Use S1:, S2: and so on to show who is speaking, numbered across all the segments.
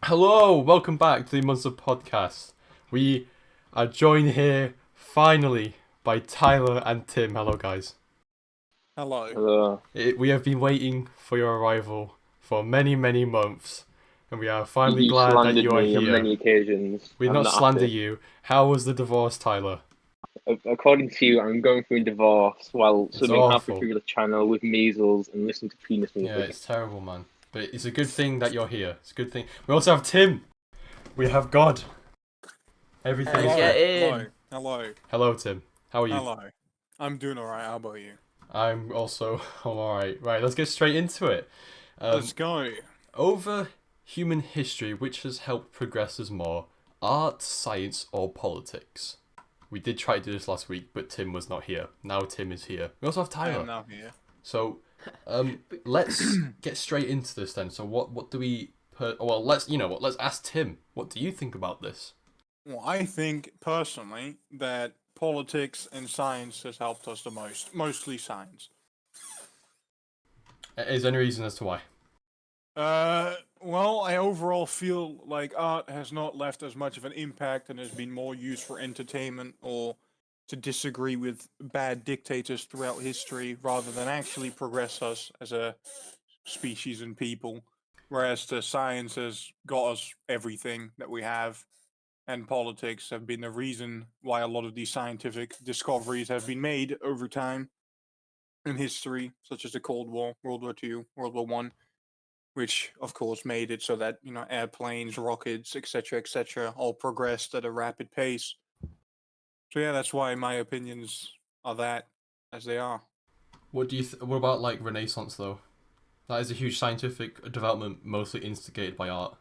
S1: Hello, welcome back to the Münster podcast. We are joined here finally by Tyler and Tim. Hello, guys.
S2: Hello.
S1: We have been waiting for your arrival for many, many months, and we are finally
S3: You
S1: glad that
S3: slandered
S1: you are
S3: me on
S1: here.
S3: many occasions.
S1: We did
S3: I'm
S1: not
S3: not
S1: slander
S3: happy.
S1: you. How was the divorce, Tyler?
S3: According to you, I'm going through a divorce while
S1: It's
S3: swimming halfway
S1: awful.
S3: through the channel with measles and listening to penis
S1: Yeah,
S3: music.
S1: it's terrible, man. But it's a good thing that you're here. It's a good thing. We also have Tim. We have God. Everything is
S2: Hello.
S1: good.
S2: Hello. Hello.
S1: Hello, Tim. How are you?
S2: Hello. I'm doing alright. How about you?
S1: I'm also I'm alright. Right, let's get straight into it.
S2: Let's
S1: Um,
S2: go.
S1: over human history, which has helped progress us more, art, science, or politics? We did try to do this last week, but Tim was not here. Now Tim is here. We also have
S2: I am
S1: Tyler.
S2: now here.
S1: So, let's get straight into this then. So, what do we? Well, let's ask Tim. What do you think about this?
S2: Well, I think personally that politics and science has helped us the most. Mostly science.
S1: Is there any reason as to why?
S2: Well, I overall feel like art has not left as much of an impact and has been more used for entertainment or to disagree with bad dictators throughout history rather than actually progress us as a species and people. Whereas the science has got us everything that we have, and politics have been the reason why a lot of these scientific discoveries have been made over time in history, such as the Cold War, World War II, World War One, which of course made it so that airplanes, rockets, etc., all progressed at a rapid pace. So yeah, that's why my opinions are that as they are.
S1: What about like Renaissance though? That is a huge scientific development, mostly instigated by art.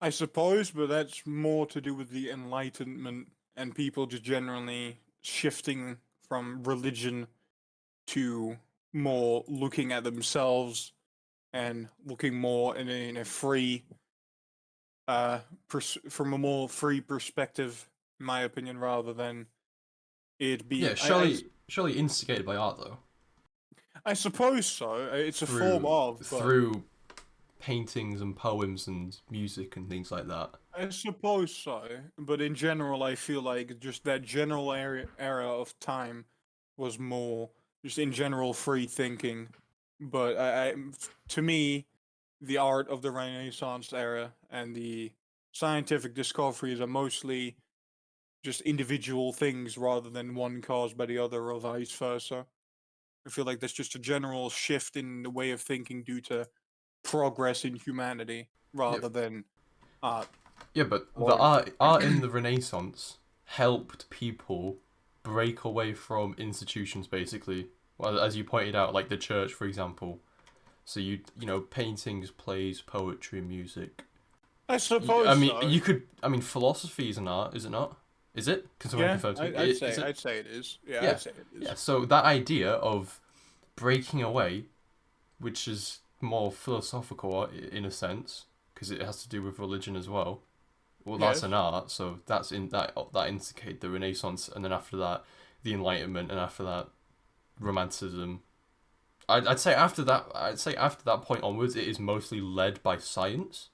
S2: I suppose, but that's more to do with the Enlightenment and people just generally shifting from religion to more looking at themselves and looking more in a free, from a more free perspective, in my opinion, rather than it
S1: Yeah,
S2: being.
S1: surely instigated by art though.
S2: I suppose so. It's a form
S1: through
S2: of, but
S1: through paintings and poems and music and things like that.
S2: I suppose so, but in general, I feel like just that general era of time was more just in general free thinking. But to me, the art of the Renaissance era and the scientific discoveries are mostly just individual things rather than one caused by the other or vice versa. I feel like there's just a general shift in the way of thinking due to progress in humanity
S1: Yeah,
S2: rather than art
S1: yeah, but the
S2: alone.
S1: art in the Renaissance helped people break away from institutions, basically. Well, as you pointed out, like the church, for example. So paintings, plays, poetry, music.
S2: I
S1: I
S2: suppose
S1: mean,
S2: so.
S1: you could. I mean, philosophy is an art, is it not? Is it? Can someone
S2: Yeah,
S1: confirm to me?
S2: I'd
S1: Is
S2: say
S1: it?
S2: it is. Yeah,
S1: Yeah,
S2: I'd say it
S1: yeah.
S2: is.
S1: So that idea of breaking away, which is more philosophical in a sense, because it has to do with religion as well. Well, that's
S2: Yes.
S1: an art, so that instigated the Renaissance, and then after that, the Enlightenment, and after that, Romanticism. I'd say after that point onwards, it is mostly led by science,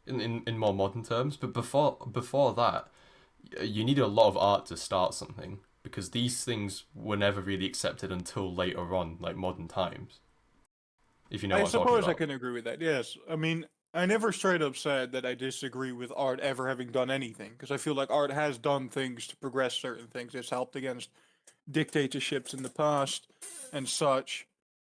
S1: in more modern terms. But before that, you need a lot of art to start something because these things were never really accepted until later on, like modern times. If you know
S2: I
S1: what I'm talking
S2: suppose I
S1: about.
S2: can agree with that. Yes. I mean, I never straight up said that I disagree with art ever having done anything because I feel like art has done things to progress certain things. It's helped against dictatorships in the past and such.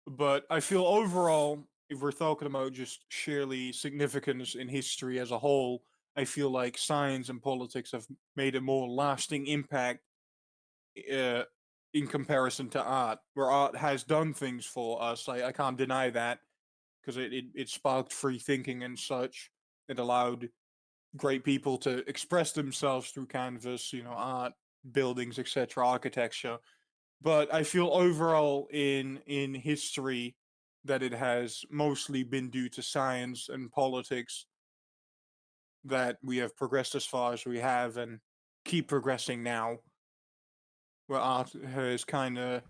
S2: But I feel overall, if we're talking about just sheerly significance in history as a whole, I feel like science and politics have made a more lasting impact uh, in comparison to art, where art has done things for us. I can't deny that because it sparked free thinking and such. It allowed great people to express themselves through canvas, art, buildings, etc., architecture. But I feel overall in history that it has mostly been due to science and politics that we have progressed as far as we have and keep progressing now, where art has kind of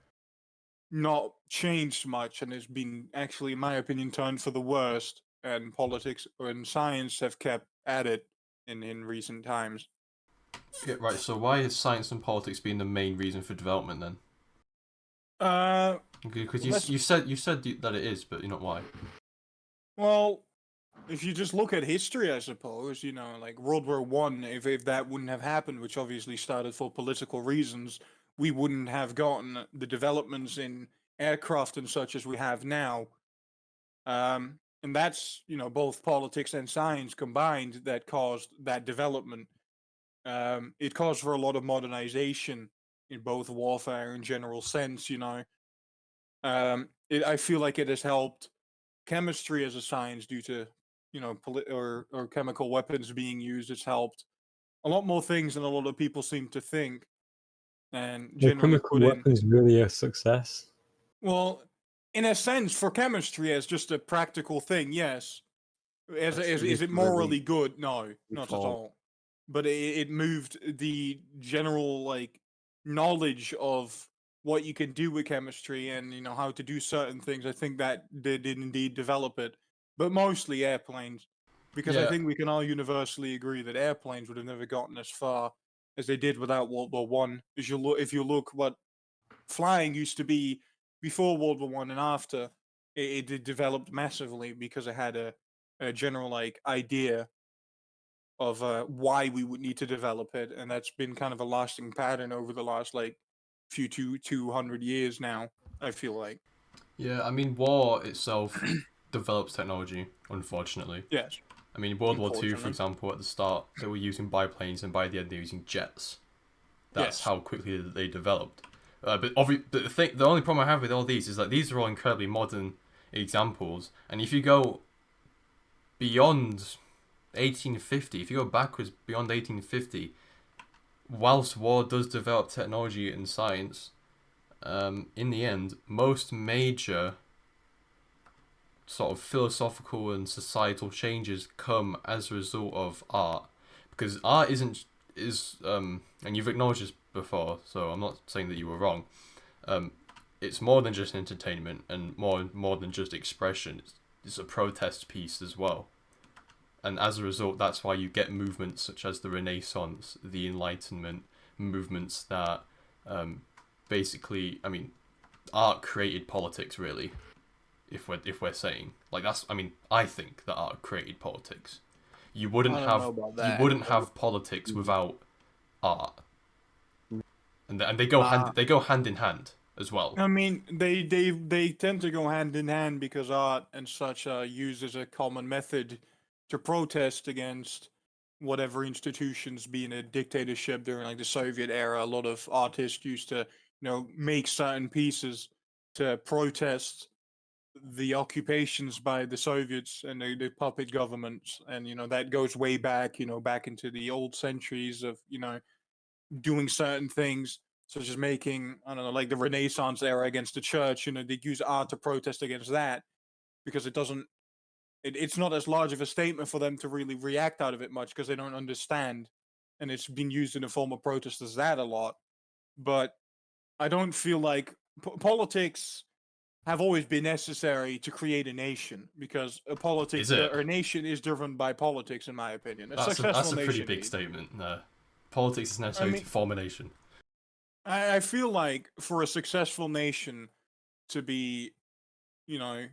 S2: not changed much and has been actually, in my opinion, turned for the worst and politics and science have kept at it in recent times.
S1: Yeah, right. So why is science and politics being the main reason for development then?
S2: Uh,
S1: Because
S2: let's
S1: you said that it is, but you know why.
S2: well, if you just look at history, I suppose, like World War One, if that wouldn't have happened, which obviously started for political reasons, we wouldn't have gotten the developments in aircraft and such as we have now. And that's, both politics and science combined that caused that development. It caused for a lot of modernization in both warfare and general sense, I feel like it has helped chemistry as a science due to, or chemical weapons being used. It's helped a lot more things than a lot of people seem to think and
S4: Were
S2: generally
S4: chemical
S2: put in.
S4: weapons really a success?
S2: Well, in a sense, for chemistry as just a practical thing, yes.
S1: That's
S2: Is it
S1: really
S2: morally good? No, not at
S1: fall.
S2: all. But it moved the general like knowledge of what you can do with chemistry and how to do certain things. I think that did indeed develop it, but mostly airplanes, because I
S1: Yeah,
S2: think we can all universally agree that airplanes would have never gotten as far as they did without World War One. If you look what flying used to be before World War One and after, it developed massively because it had a general like idea of why we would need to develop it, and that's been kind of a lasting pattern over the last like 200 years now. I feel like
S1: yeah. I mean, war itself develops technology. Unfortunately,
S2: yes,
S1: I mean, World War Two, for
S2: unfortunately,
S1: example, at the start they were using biplanes, and by the end they were using jets. That's
S2: yes.
S1: how quickly they developed. But the only problem I have with all these is that these are all incredibly modern examples, and if you go beyond 1850, if you go backwards beyond 1850, whilst war does develop technology and science, in the end, most major sort of philosophical and societal changes come as a result of art, because art is and you've acknowledged this before, so I'm not saying that you were wrong. Um, it's more than just entertainment and more than just expression. It's a protest piece as well. And as a result, that's why you get movements such as the Renaissance, the Enlightenment, movements that basically, I mean, art created politics, really. If we're saying like that's, I mean, I think that art created politics. You wouldn't
S2: I don't know
S1: have
S2: about
S1: you
S2: that.
S1: wouldn't have politics without art, and
S2: Uh,
S1: they go hand in hand as well.
S2: I mean, they tend to go hand in hand because art and such are used as a common method to protest against whatever institutions, being a dictatorship during like the Soviet era. A lot of artists used to, make certain pieces to protest the occupations by the Soviets and the puppet governments, and that goes way back, back into the old centuries of doing certain things, such as making, I don't know, like the Renaissance era against the church. They use art to protest against that because it doesn't. It's not as large of a statement for them to really react out of it much because they don't understand, and it's been used in a form of protest as that a lot. But I don't feel like politics have always been necessary to create a nation because
S1: Is it?
S2: a nation is driven by politics, in my opinion. A successful
S1: That's a pretty
S2: nation
S1: big
S2: is.
S1: statement. No, politics is
S2: I
S1: necessary to
S2: mean,
S1: form a nation.
S2: I feel like for a successful nation to be, you know,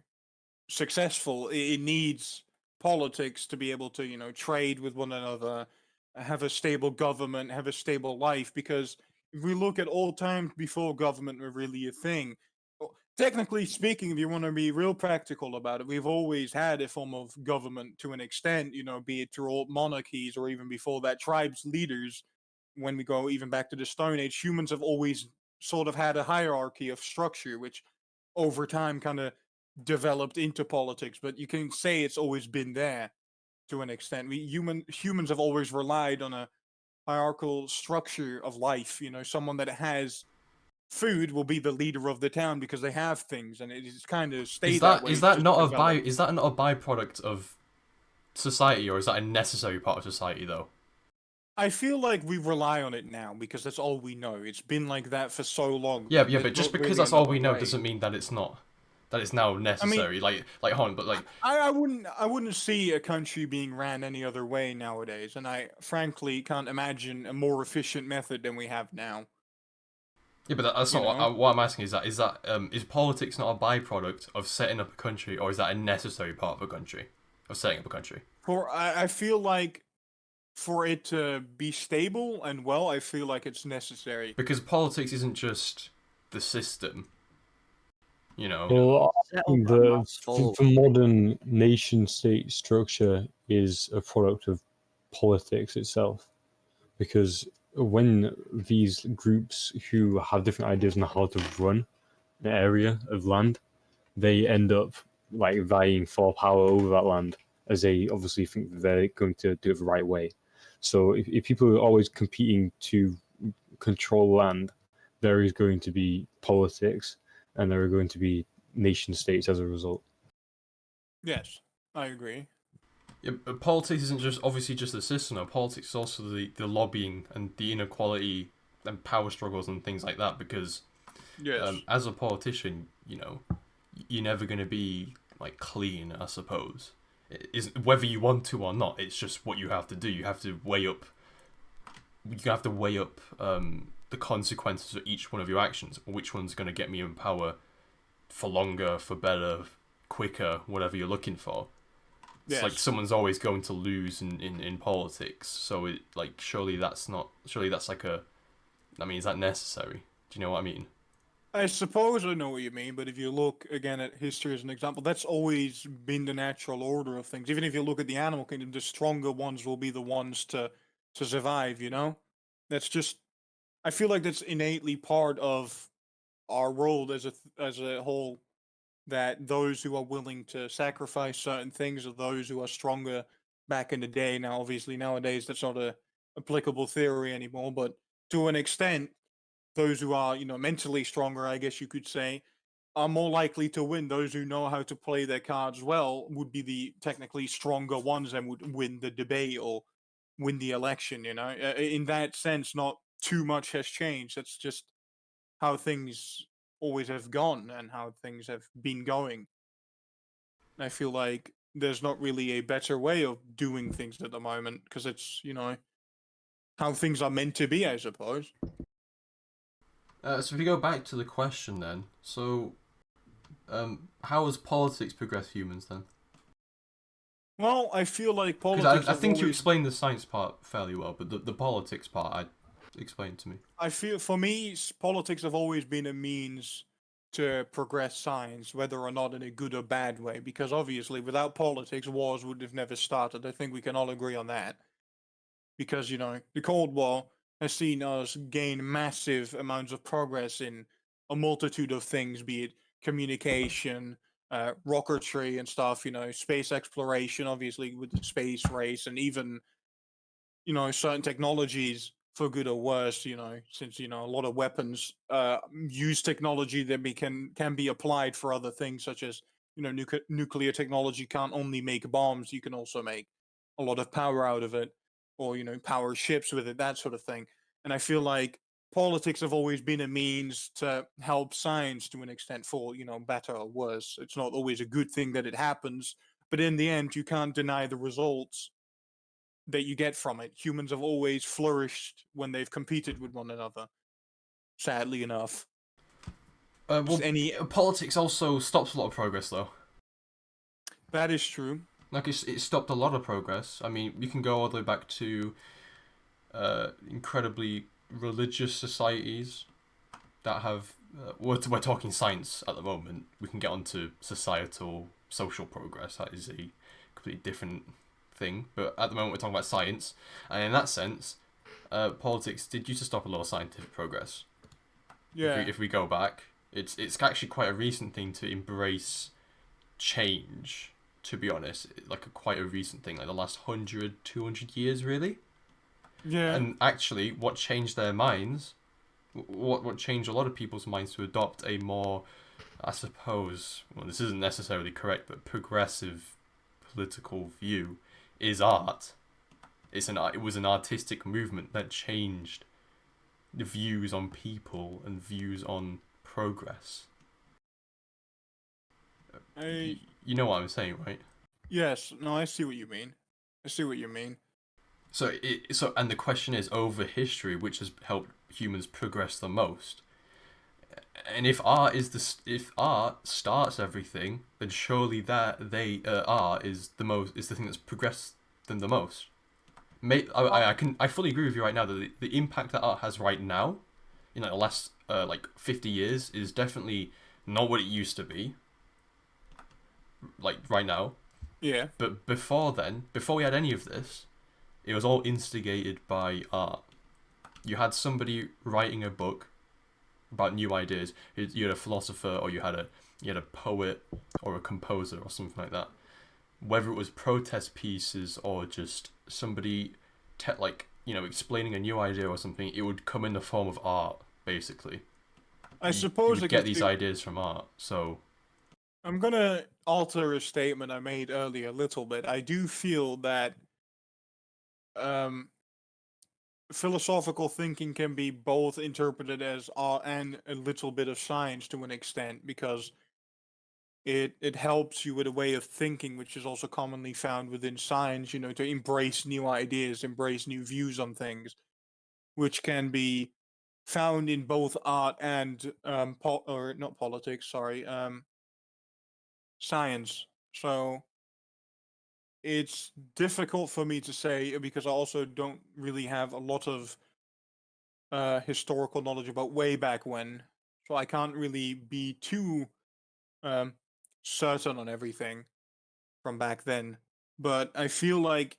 S2: successful, it needs politics to be able to, trade with one another, have a stable government, have a stable life. Because if we look at all times before government were really a thing, technically speaking, if you want to be real practical about it, we've always had a form of government to an extent, be it through old monarchies or even before that, tribes leaders. When we go even back to the Stone Age, humans have always sort of had a hierarchy of structure, which over time kind of developed into politics. But you can say it's always been there to an extent. Humans have always relied on a hierarchical structure of life. Someone that has food will be the leader of the town because they have things, and it's kind of stayed that way.
S1: Is
S2: It's
S1: that
S2: just
S1: not
S2: developed.
S1: is that not a byproduct of society, or is that a necessary part of society though?
S2: I feel like we rely on it now because that's all we know. It's been like that for so long
S1: Yeah,
S2: that
S1: yeah,
S2: there's
S1: but just
S2: not
S1: because
S2: really
S1: that's all
S2: another
S1: we know
S2: way.
S1: doesn't mean that it's not. that it's now
S2: I mean,
S1: necessary. Like hold on, but like
S2: I wouldn't see a country being ran any other way nowadays, and I frankly can't imagine a more efficient method than we have now.
S1: yeah, but that's
S2: You
S1: not
S2: know,
S1: what I'm asking. Is politics not a byproduct of setting up a country, or is that a necessary part of a country, of setting up a country?
S2: I feel like for it to be stable and well, I feel like it's necessary.
S1: Because politics isn't just the system, you know.
S4: Well, I
S5: Set up
S4: think
S5: a mouthful.
S4: the modern nation state structure is a product of politics itself. Because when these groups who have different ideas on how to run an area of land, they end up like vying for power over that land, as they obviously think that they're going to do it the right way. So if people are always competing to control land, there is going to be politics, and there are going to be nation states as a result.
S2: Yes, I agree.
S1: Yeah, but politics isn't just obviously just the system. Though. Politics is also the lobbying and the inequality and power struggles and things like that. Because
S2: Yes.
S1: as a politician, you know, you're never going to be like clean, I suppose. It isn't whether you want to or not. It's just what you have to do. You have to weigh up. You have to weigh up the consequences of each one of your actions. Which one's going to get me in power for longer, for better, quicker, whatever you're looking for. It's like
S2: Yes.
S1: someone's always going to lose in politics. So it like surely that's like a. I mean, is that necessary? Do you know what I mean?
S2: I suppose I know what you mean, but if you look again at history as an example, that's always been the natural order of things. Even if you look at the animal kingdom, the stronger ones will be the ones to survive, you know? That's just I feel like that's innately part of our world as a whole, that those who are willing to sacrifice certain things are those who are stronger back in the day. Now obviously nowadays that's not a applicable theory anymore, but to an extent those who are, mentally stronger, I guess you could say, are more likely to win. Those who know how to play their cards well would be the technically stronger ones and would win the debate or win the election. In that sense, not too much has changed. That's just how things always have gone and how things have been going. I feel like there's not really a better way of doing things at the moment because it's, how things are meant to be, I suppose.
S1: So if we go back to the question then, so how has politics progressed humans then?
S2: Well, I feel like
S1: Because
S2: politics.
S1: I
S2: have
S1: think you
S2: always
S1: explained the science part fairly well, but the politics part I explained to me.
S2: I feel for me, politics have always been a means to progress science, whether or not in a good or bad way. Because obviously, without politics, wars would have never started. I think we can all agree on that. Because the Cold War has seen us gain massive amounts of progress in a multitude of things, be it communication, rocketry, and stuff. Space exploration, obviously with the space race, and even certain technologies for good or worse, since a lot of weapons use technology that can be applied for other things, such as nuclear technology can't only make bombs, you can also make a lot of power out of it, or power ships with it, that sort of thing. And I feel like politics have always been a means to help science to an extent, for better or worse. It's not always a good thing that it happens, but in the end you can't deny the results that you get from it. Humans have always flourished when they've competed with one another. Sadly enough,
S1: Well,
S2: any
S1: politics also stops a lot of progress though.
S2: that is true.
S1: Like it stopped a lot of progress. I mean, you can go all the way back to incredibly religious societies that have. We're talking science at the moment. We can get onto societal, social progress. That is a completely different thing. But at the moment, we're talking about science, and in that sense, politics did used to stop a lot of scientific progress.
S2: Yeah.
S1: If we go back, it's actually quite a recent thing to embrace change. To be honest, like quite a recent thing, like the last 100, 200 years, really.
S2: Yeah.
S1: And actually, what changed their minds, what changed a lot of people's minds to adopt a more, I suppose, well, this isn't necessarily correct, but progressive political view, is art. It was an artistic movement that changed the views on people and views on progress. You know what I'm saying, right?
S2: Yes, no, I see what you mean. I see what you mean.
S1: So and the question is, over history, which has helped humans progress the most? And if art starts everything, then surely art is the thing that's progressed them the most. I fully agree with you right now that the impact that art has right now, in like the last 50 years, is definitely not what it used to be. Like right now,
S2: Yeah.
S1: but before then, before we had any of this, it was all instigated by art. You had somebody writing a book about new ideas. You had a philosopher, or you had a poet, or a composer, or something like that. Whether it was protest pieces or just somebody, explaining a new idea or something, it would come in the form of art, basically.
S2: I
S1: You
S2: suppose
S1: would get these ideas from art. So
S2: I'm gonna alter a statement I made earlier a little bit. I do feel that um, philosophical thinking can be both interpreted as art and a little bit of science to an extent, because it helps you with a way of thinking, which is also commonly found within science. To embrace new ideas, embrace new views on things, which can be found in both art and or not politics. Sorry, science. So it's difficult for me to say because I also don't really have a lot of historical knowledge about way back when, so I can't really be too um, certain on everything from back then. But I feel like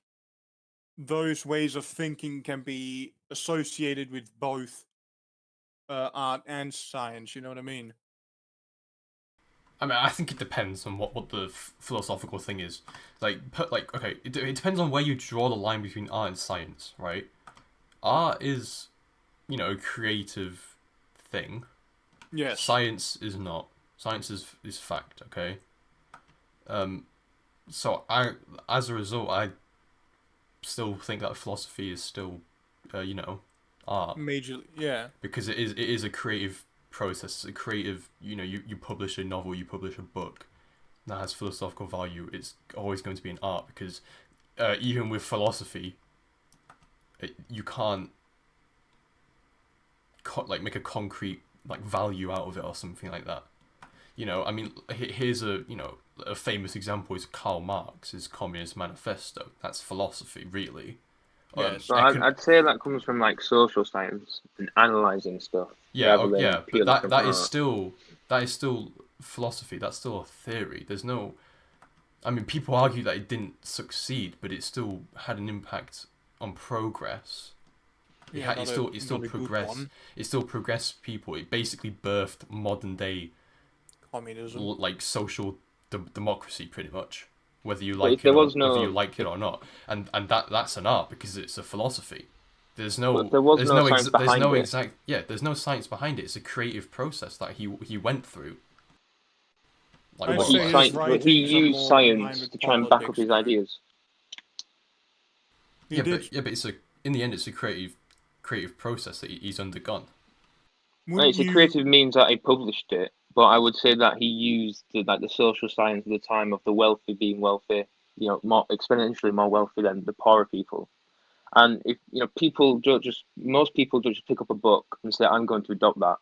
S2: those ways of thinking can be associated with both art and science. You know what I mean?
S1: I think it depends on what the philosophical thing is. Okay, it depends on where you draw the line between art and science, right? Art is, a creative thing.
S2: Yes.
S1: Science is not. Science is fact. Okay. So as a result, I still think that philosophy is still, art,
S2: Majorly, yeah.
S1: because it is a creative process. It's a creative. You publish a novel, you publish a book that has philosophical value. It's always going to be an art, because even with philosophy, you can't make a concrete value out of it or something like that. Here's a famous example is Karl Marx's Communist Manifesto. That's philosophy, really.
S2: Yes.
S3: But I'd say that comes from like social science and analyzing stuff
S1: Yeah,
S3: rather than
S1: yeah, but
S3: purely from
S1: that is
S3: art.
S1: still philosophy. That's still a theory. There's no. People argue that it didn't succeed, but it still had an impact on progress.
S2: Yeah,
S1: It still
S2: not a good
S1: progressed.
S2: one.
S1: It still progressed people. It basically birthed modern day
S2: Communism.
S1: social democracy, pretty much. Whether you
S3: But if
S1: like it
S3: there
S1: or
S3: was
S1: whether you
S3: no,
S1: like it or not, and that's an art because it's a philosophy. There's
S3: but if
S1: no
S3: there was no science
S1: there's
S3: behind
S1: no
S3: it,
S1: exact there's no science behind it. It's a creative process that he went through. Like
S2: I'd
S1: what
S2: say his
S3: but he
S2: writings are
S3: used
S2: more in line
S3: science
S2: with
S3: to try and back up
S2: politics,
S3: his
S2: though.
S3: ideas.
S2: He did.
S1: but it's in the end it's a creative process that he's undergone.
S2: Wouldn't
S3: It's a
S2: you?
S3: creative means that he published it, but I would say that he used the social science at the time of the wealthy being wealthy, more exponentially more wealthy than the poorer people. And if people don't just most people don't just pick up a book and say I'm going to adopt that.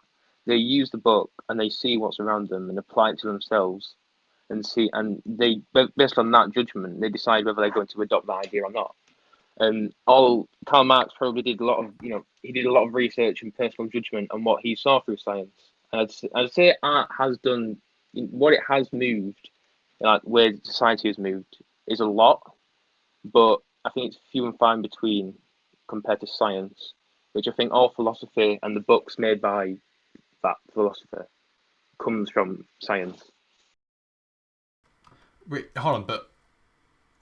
S3: They use the book and they see what's around them and apply it to themselves and see, and they based on that judgment they decide whether they're going to adopt that idea or not. And all Karl Marx probably did a lot of he did a lot of research and personal judgment on what he saw through science. And I'd say art has done what it has moved, like where society has moved, is a lot, but I think it's few and far in between compared to science, which I think all philosophy and the books made by that philosopher comes from science.
S1: Wait, hold on, but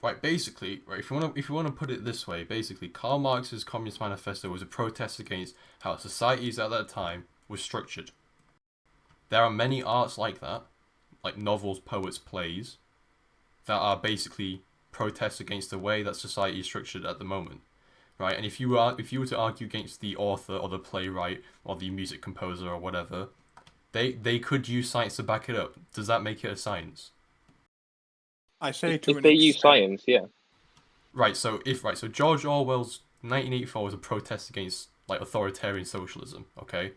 S1: right, basically, right, if you want to put it this way, basically, Karl Marx's Communist Manifesto was a protest against how societies at that time were structured. There are many arts like that, like novels, poets, plays, that are basically protests against the way that society is structured at the moment, right? And if you were to argue against the author or the playwright or the music composer or whatever, they could use science to back it up. Does that make it a science?
S2: I say to
S3: If
S2: an
S3: they use
S2: extent.
S3: science, yeah.
S1: Right. So George Orwell's 1984 was a protest against like authoritarian socialism. Okay.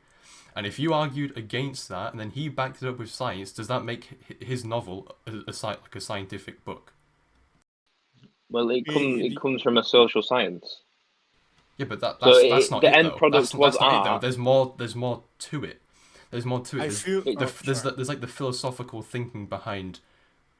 S1: And if you argued against that, and then he backed it up with science, does that make his novel like a scientific book?
S3: Well, it
S2: Y-
S3: comes from a social science.
S1: Yeah, but
S3: So
S1: that's not
S3: the
S1: it
S3: end
S1: though.
S3: product was
S1: That's not it though.
S3: art.
S1: There's more. There's more to it. There's more to it.
S2: I feel.
S3: It-
S2: Oh, sorry.
S1: There's like the philosophical thinking behind,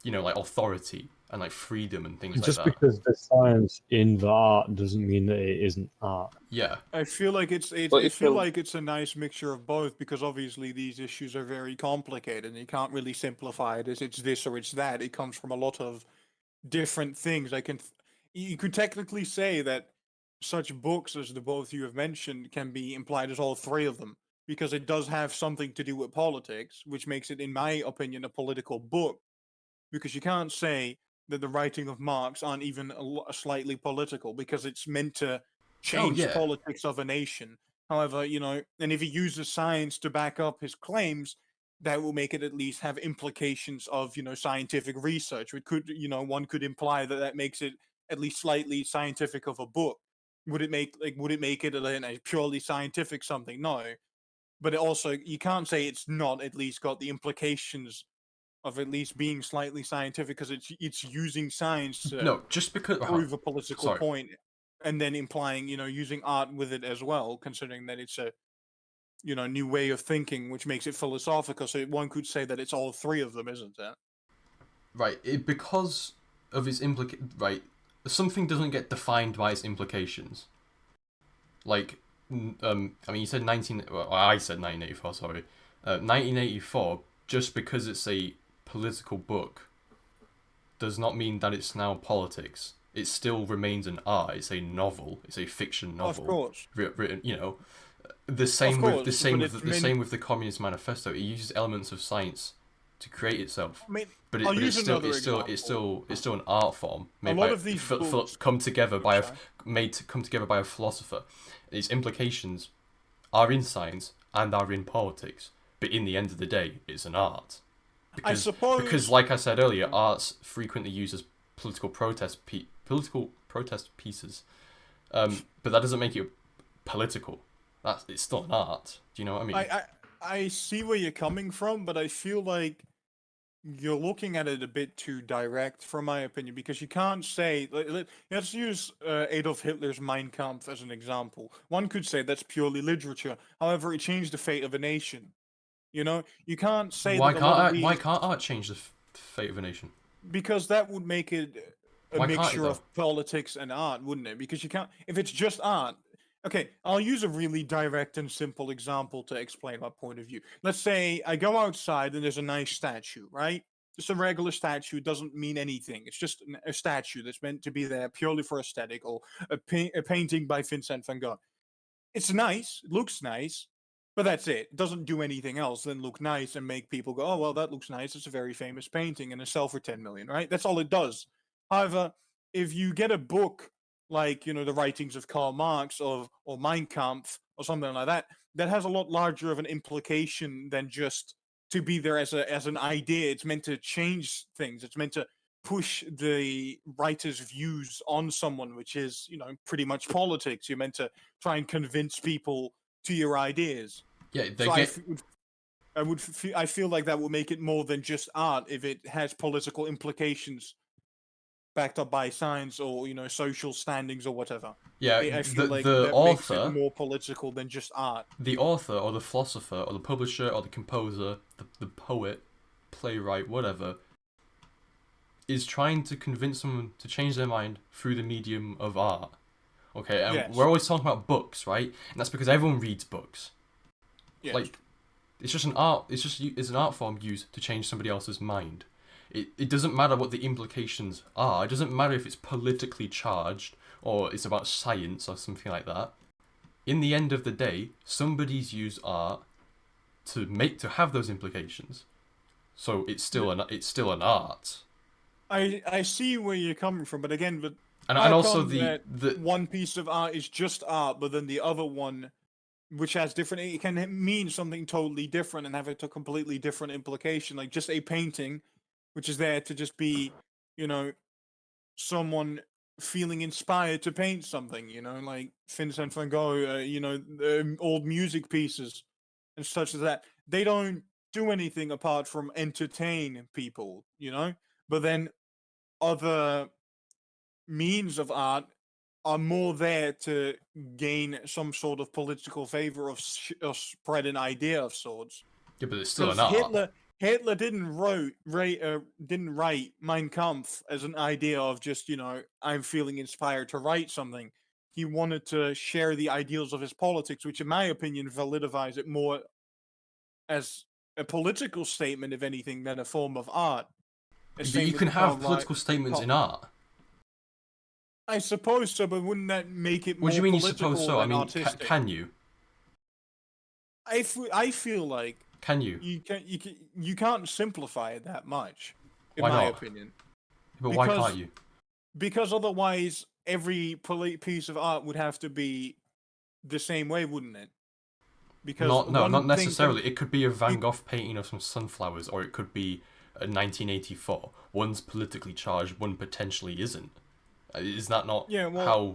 S1: like authority and like freedom and things like
S4: Just
S1: that.
S4: because there's science in the art doesn't mean that it isn't art.
S1: Yeah.
S2: I feel like it's
S3: But
S2: I
S3: it's
S2: feel
S3: still
S2: like it's a nice mixture of both because obviously these issues are very complicated and you can't really simplify it as it's this or it's that. It comes from a lot of different things. You could technically say that such books as the both you have mentioned can be implied as all three of them because it does have something to do with politics, which makes it, in my opinion, a political book. Because you can't say that the writing of Marx aren't even slightly political because it's meant to
S1: Oh
S2: change
S1: yeah.
S2: politics of a nation. However, and if he uses science to back up his claims, that will make it at least have implications of scientific research. It could one could imply that that makes it at least slightly scientific of a book. Would it make it a purely scientific something? No, but it also you can't say it's not at least got the implications of at least being slightly scientific because it's using science to
S1: No, just because.
S2: prove a political
S1: Sorry.
S2: point and then implying using art with it as well, considering that it's a new way of thinking which makes it philosophical. So one could say that it's all three of them, isn't it?
S1: Right. Because of its right. Something doesn't get defined by its implications. Like, I mean, you said 19. Well, I said 1984. Sorry, 1984. Just because it's a political book, does not mean that it's now politics. It still remains an art. It's a novel. It's a fiction
S2: Of
S1: novel
S2: course,
S1: written. The
S2: of
S1: same with
S2: course, but it's
S1: the
S2: meant.
S1: same with the Communist Manifesto. It uses elements of science to create itself,
S2: I mean,
S1: but
S2: I'll
S1: but
S2: use another example.
S1: it's still an art form
S2: A
S1: made
S2: lot
S1: by
S2: of these books.
S1: come together
S2: Oh, sorry.
S1: made to come together by a philosopher. Its implications are in science and are in politics, but in the end of the day, it's an art.
S2: I
S1: Because
S2: suppose.
S1: like I said earlier, art's frequently used as political protest pieces, but that doesn't make it political. It's still an art. Do you know what I mean?
S2: I see where you're coming from, but I feel like you're looking at it a bit too direct, from my opinion, because you can't say. Let's use Adolf Hitler's Mein Kampf as an example. One could say that's purely literature. However, it changed the fate of a nation. You can't say that a lot of
S1: Why
S2: these
S1: can't art change the fate of a nation?
S2: because that would make it a
S1: Why can't it
S2: mixture
S1: though?
S2: of politics and art, wouldn't it? Because you can't if it's just art. Okay, I'll use a really direct and simple example to explain my point of view. Let's say I go outside and there's a nice statue, right? Just a regular statue. It doesn't mean anything. It's just a statue that's meant to be there purely for aesthetic, or a painting by Vincent van Gogh. It's nice, it looks nice, but that's it. It doesn't do anything else than look nice and make people go, oh, well, that looks nice. It's a very famous painting and a sell for 10 million, right? That's all it does. However, if you get a book like, the writings of Karl Marx or Mein Kampf or something like that, that has a lot larger of an implication than just to be there as an idea. It's meant to change things. It's meant to push the writer's views on someone, which is, pretty much politics. You're meant to try and convince people to your ideas.
S1: Yeah, they
S2: So
S1: get.
S2: I feel like that will make it more than just art if it has political implications backed up by science or social standings or whatever.
S1: Yeah,
S2: I feel like
S1: the
S2: that makes it
S1: author,
S2: more political than just art.
S1: the author or the philosopher or the publisher or the composer, the poet, playwright, whatever, is trying to convince someone to change their mind through the medium of art. Okay, and
S2: Yes.
S1: we're always talking about books, right? And that's because everyone reads books.
S2: Yes.
S1: Like, it's just an art. It's an art form used to change somebody else's mind. It doesn't matter what the implications are. It doesn't matter if it's politically charged or it's about science or something like that. In the end of the day, somebody's used art to have those implications. So it's still an art.
S2: I see where you're coming from, but again,
S1: And
S2: how
S1: also
S2: come
S1: the
S2: one piece of art is just art, but then the other one, which has different, it can mean something totally different and have a completely different implication. Like just a painting, which is there to just be you know, someone feeling inspired to paint something, like Vincent van Gogh, old music pieces and such as that. They don't do anything apart from entertain people, but then other means of art are more there to gain some sort of political favor of spread an idea of sorts.
S1: Yeah, but it's still
S2: Because
S1: an art.
S2: Hitler didn't write Mein Kampf as an idea of just I'm feeling inspired to write something. He wanted to share the ideals of his politics, which in my opinion validifies it more as a political statement, if anything, than a form of art.
S1: But
S2: Same
S1: you
S2: with
S1: can
S2: the
S1: have political statements in art.
S2: I suppose so, but wouldn't that make it
S1: What do you
S2: more
S1: mean you
S2: political
S1: suppose so? I
S2: than
S1: mean,
S2: artistic?
S1: can you?
S2: I feel like
S1: Can you?
S2: you can't simplify it that much, in
S1: Why
S2: my
S1: not?
S2: opinion.
S1: But why
S2: Because
S1: can't you?
S2: because otherwise every piece of art would have to be the same way, wouldn't it? Because
S1: Not
S2: one thing can
S1: necessarily. It could be a Van
S2: you,
S1: Gogh painting of some sunflowers, or it could be a 1984. One's politically charged, one potentially isn't. Is that not
S2: yeah, well,
S1: how?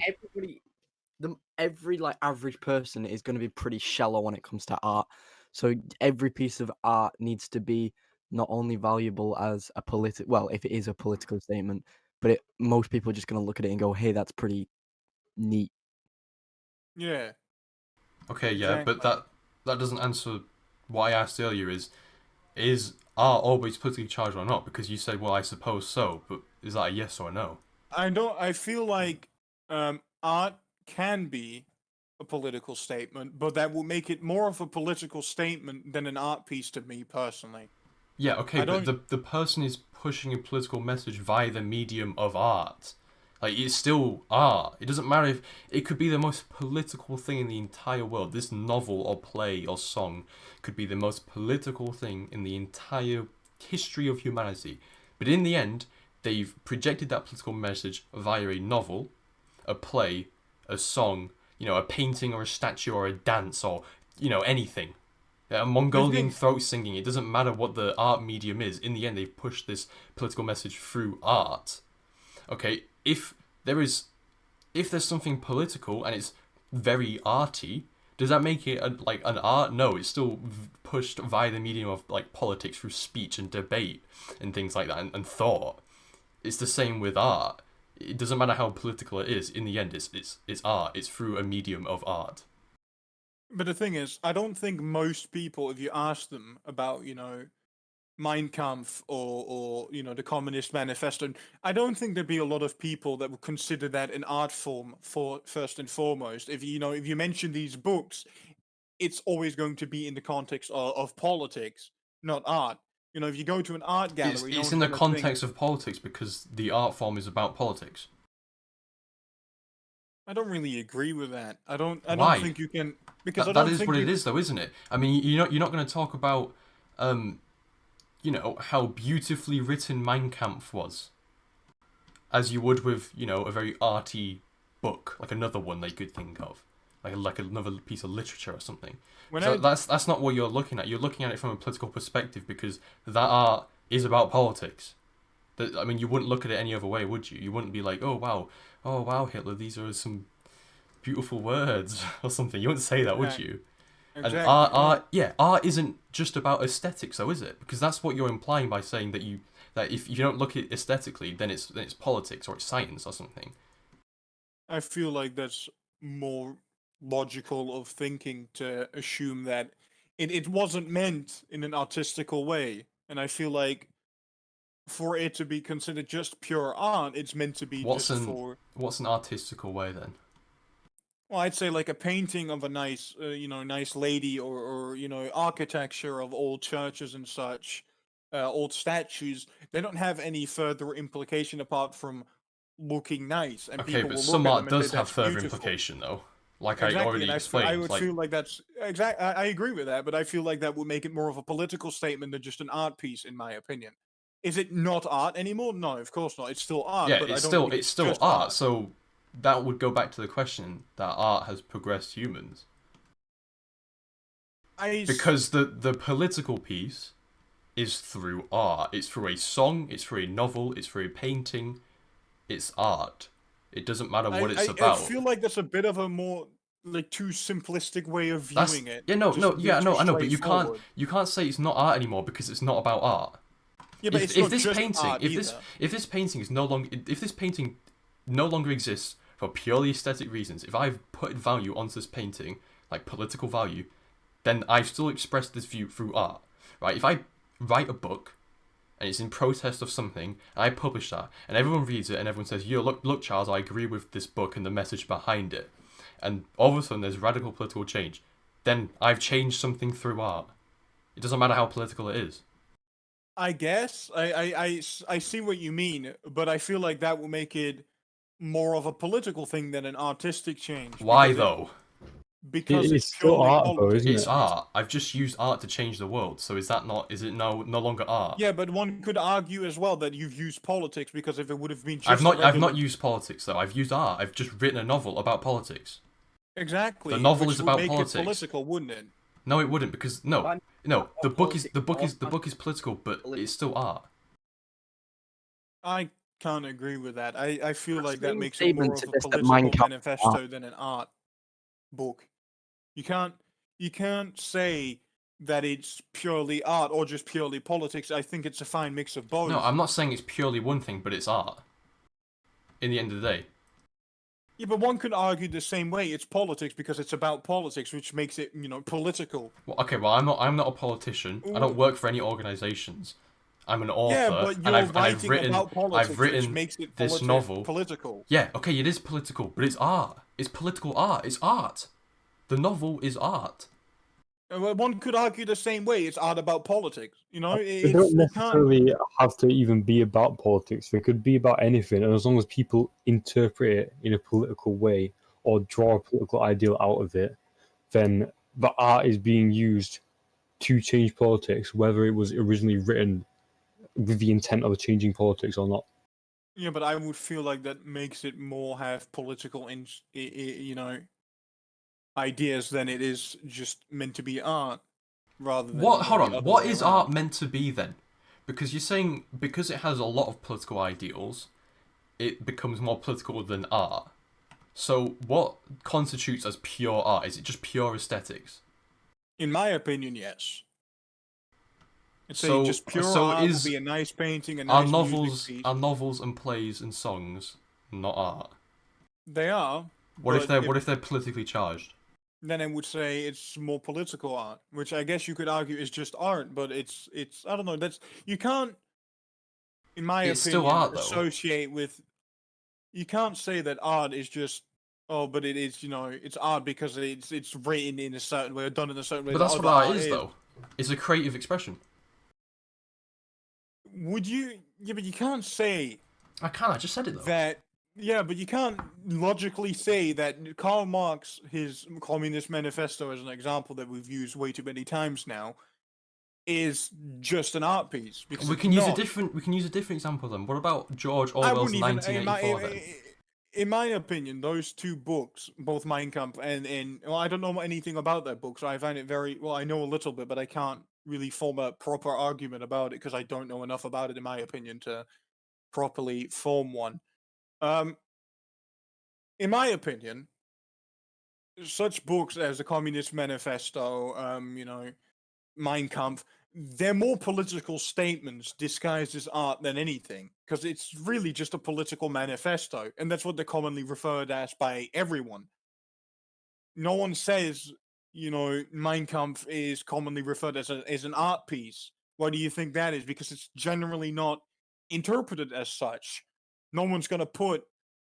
S5: Every like average person is going to be pretty shallow when it comes to art. So every piece of art needs to be not only valuable as a well, if it is a political statement, but most people are just going to look at it and go, "Hey, that's pretty neat."
S2: yeah,
S1: Okay, yeah, but
S2: exactly.
S1: that doesn't answer what I asked earlier. Is art always politically charged or not? Because you said, well, I suppose so, but is that a yes or a no?
S2: I feel like art can be a political statement, but that will make it more of a political statement than an art piece to me personally.
S1: Yeah, okay,
S2: I
S1: but
S2: don't.
S1: the person is pushing a political message via the medium of art. Like, it's still art. It doesn't matter if it could be the most political thing in the entire world. This novel or play or song could be the most political thing in the entire history of humanity. But in the end, they've projected that political message via a novel, a play, a song, a painting or a statue or a dance or, anything. A
S2: The
S1: Mongolian
S2: thing,
S1: throat singing. It doesn't matter what the art medium is. In the end, they've pushed this political message through art. Okay, if there's something political and it's very arty, does that make it like an art? No, it's still pushed via the medium of like politics through speech and debate and things like that and thought. It's the same with art. It doesn't matter how political it is. In the end, it's art. It's through a medium of art.
S2: but the thing is, I don't think most people, if you ask them about, Mein Kampf or the Communist Manifesto, I don't think there'd be a lot of people that would consider that an art form for first and foremost. If you mention these books, it's always going to be in the context of politics, not art. If you go to an art gallery, no
S1: It's
S2: one's
S1: in the
S2: going to think.
S1: context of politics because the art form is about politics.
S2: I don't really agree with that. I don't
S1: Why?
S2: think you can because I
S1: That
S2: don't
S1: is
S2: think
S1: what it
S2: you.
S1: is, though, isn't it? I mean, you're not going to talk about, how beautifully written Mein Kampf was, as you would with, a very arty book, like another one that you could think of, like another piece of literature or something.
S2: When
S1: So
S2: I
S1: that's not what you're looking at. You're looking at it from a political perspective because that art is about politics. I mean, you wouldn't look at it any other way, would you? You wouldn't be like, oh wow, Hitler, these are some beautiful words or something. You wouldn't say that, would you? And
S2: exactly. Well,
S1: art isn't just about aesthetics, though, is it? Because that's what you're implying by saying that if you don't look at it aesthetically, then it's politics or it's science or something.
S2: I feel like that's more logical of thinking to assume that it wasn't meant in an artistical way. And I feel like for it to be considered just pure art, it's meant to be
S1: What's
S2: just
S1: an
S2: for,
S1: what's an artistical way then?
S2: well, I'd say like a painting of a nice, nice lady or architecture of old churches and such, old statues. They don't have any further implication apart from looking nice, and
S1: Okay,
S2: people
S1: but
S2: will look
S1: some
S2: at them
S1: art
S2: and say
S1: does have
S2: that's
S1: further
S2: beautiful.
S1: implication, though. Like I
S2: Exactly,
S1: already
S2: and I
S1: explained,
S2: would
S1: like
S2: feel like that's exact. I agree with that, but I feel like that would make it more of a political statement than just an art piece, in my opinion. Is it not art anymore? No, of course not. It's still art,
S1: yeah,
S2: but I
S1: it's
S2: don't
S1: still
S2: think
S1: it's
S2: it's
S1: still
S2: just
S1: art.
S2: art.
S1: So that would go back to the question that art has progressed humans
S2: I s-
S1: because the political piece is through art. It's through a song, it's through a novel, it's through a painting. It's art. It doesn't matter what it's
S2: I
S1: about.
S2: feel like that's a bit of a more like too simplistic way of
S1: That's
S2: viewing it.
S1: yeah, no,
S2: Just
S1: no,
S2: a bit
S1: yeah,
S2: too
S1: no, I know, but
S2: straightforward.
S1: you can't say it's not art anymore because it's not about art.
S2: Yeah, but it's
S1: If
S2: not
S1: this
S2: just
S1: painting,
S2: art either.
S1: if this painting is no longer, if this painting no longer exists for purely aesthetic reasons, if I've put value onto this painting, like political value, then I've still expressed this view through art, right? If I write a book and it's in protest of something, and I publish that, and everyone reads it, and everyone says, "Yo, look, Charles, I agree with this book and the message behind it," and all of a sudden there's radical political change, then I've changed something through art. It doesn't matter how political it is.
S2: I guess I see what you mean, but I feel like that will make it more of a political thing than an artistic change.
S1: Why
S2: because it-
S1: though?
S2: Because
S4: It's
S2: it's
S4: still
S2: purely
S4: art, though,
S2: politics.
S4: isn't
S1: It's
S4: it?
S1: art. I've just used art to change the world. So is that not? Is it no longer art?
S2: Yeah, but one could argue as well that you've used politics because if it would have been just
S1: I've
S2: a
S1: not
S2: regular...
S1: used politics though. I've used art. I've just written a novel about politics.
S2: Exactly.
S1: The novel
S2: which
S1: is
S2: would
S1: about
S2: make
S1: politics.
S2: It political, wouldn't it?
S1: No, it wouldn't because no,
S5: But
S1: no. The book is
S5: politics
S1: the book is political, but it's still art.
S2: I can't agree with that. I feel like that
S5: same
S2: makes it more
S5: statement
S2: of
S5: to
S2: a
S5: this that
S2: political
S5: Mein Kampf
S2: manifesto than an art book. You can't say that it's purely art or just purely politics. I think it's a fine mix of both.
S1: No, I'm not saying it's purely one thing, but it's art. In the end of the day.
S2: Yeah, but one could argue the same way. It's politics because it's about politics, which makes it, political.
S1: Well, okay, well, I'm not a politician. I don't work for any organizations. I'm an author,
S2: Yeah, but
S1: and
S2: you're
S1: I've
S2: writing
S1: written
S2: about politics,
S1: I've written
S2: which makes it
S1: this novel.
S2: political.
S1: Yeah, okay, it is political, but it's art. It's political art. It's art. The novel is art.
S2: Well, one could argue the same way. It's art about politics.
S4: They
S2: It's,
S4: don't
S2: you can't...
S4: necessarily have to even be about politics. They could be about anything, and as long as people interpret it in a political way or draw a political ideal out of it, then the art is being used to change politics, whether it was originally written with the intent of changing politics or not.
S2: Yeah, but I would feel like that makes it more have political, ideas than it is just meant to be art, rather than.
S1: What? Hold
S2: the
S1: on.
S2: other
S1: What
S2: way
S1: is
S2: around.
S1: art meant to be then? Because you're saying because it has a lot of political ideals, it becomes more political than art. So what constitutes as pure art? Is it just pure aesthetics?
S2: In my opinion, yes. It's
S1: So-
S2: just pure
S1: so
S2: art
S1: is-
S2: would be a nice painting, a
S1: Are
S2: nice
S1: novels
S2: music piece.
S1: are novels and plays and songs not art?
S2: They are.
S1: What if
S2: but
S1: they're politically charged?
S2: Then I would say it's more political art, which I guess you could argue is just art, but it's I don't know. That's you can't, in my
S1: It's
S2: opinion,
S1: still art, though.
S2: associate with. You can't say that art is just but it is it's art because it's written in a certain way or done in a certain way.
S1: But
S2: that
S1: that's what
S2: other
S1: art is,
S2: is.
S1: though. It's a creative expression.
S2: Would you? Yeah, but you can't say
S1: I can't. I just said it though.
S2: that. Yeah, but you can't logically say that Karl Marx, his Communist Manifesto, as an example that we've used way too many times now, is just an art piece. Because
S1: We
S2: it's
S1: can use a
S2: not.
S1: different. We can use a different example then. What about George
S2: I
S1: Orwell's
S2: wouldn't even.
S1: 1984 then?
S2: In my opinion, those two books, both Mein Kampf and well, I don't know anything about that book, so I find it very well. I know a little bit, but I can't really form a proper argument about it because I don't know enough about it, in my opinion, to properly form one. In my opinion, such books as the Communist Manifesto, Mein Kampf, they're more political statements disguised as art than anything, because it's really just a political manifesto, and that's what they're commonly referred as by everyone. No one says, Mein Kampf is commonly referred as an art piece. Why do you think that is? Because it's generally not interpreted as such. No one's going to put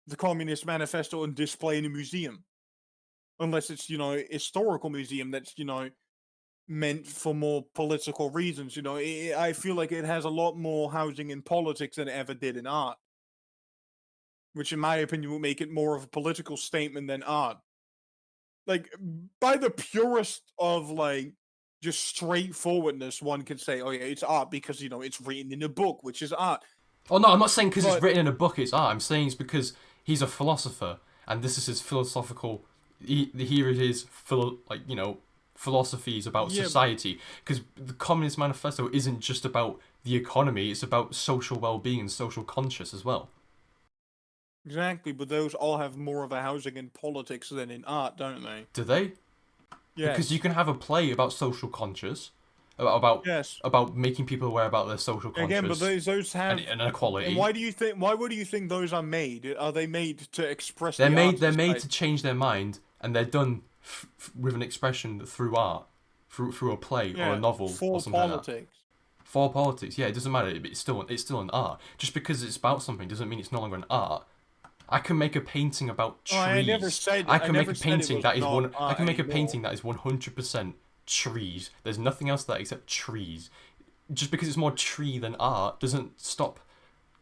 S2: the Communist Manifesto on display in a museum, unless it's a historical museum that's meant for more political reasons. I feel like it has a lot more housing in politics than it ever did in art, which in my opinion will make it more of a political statement than art. Like, by the purest of just straightforwardness, one could say, oh yeah, it's art because it's written in a book, which is art.
S1: Oh no, I'm not saying because it's
S2: But-
S1: written in a book it's art. I'm saying it's because he's a philosopher and this is his philosophical. Here it is, philosophies about
S2: Yeah.
S1: society, because the Communist Manifesto isn't just about the economy, it's about social well-being and social conscience as well.
S2: Exactly, but those all have more of a housing in politics than in art, don't they?
S1: Do they?
S2: Yes.
S1: Because you can have a play about social conscience, about
S2: Yes.
S1: about making people aware about their social conscience
S2: Again, but those have.
S1: and inequality.
S2: And why do you think? Why would you think those are made? Are they made to express?
S1: They're
S2: the
S1: made.
S2: art
S1: They're made
S2: side?
S1: to change their mind, and they're done with an expression through art, through a play or a novel
S2: for
S1: or something like that.
S2: politics.
S1: For politics, yeah, it doesn't matter. It's still an art. Just because it's about something doesn't mean it's no longer an art. I can make a painting about trees.
S2: I never said.
S1: I can make
S2: never
S1: a
S2: said it
S1: painting
S2: was
S1: that is
S2: not
S1: one. I
S2: art
S1: can make a
S2: anymore.
S1: painting that is 100% trees. There's nothing else there except trees. Just because it's more tree than art doesn't stop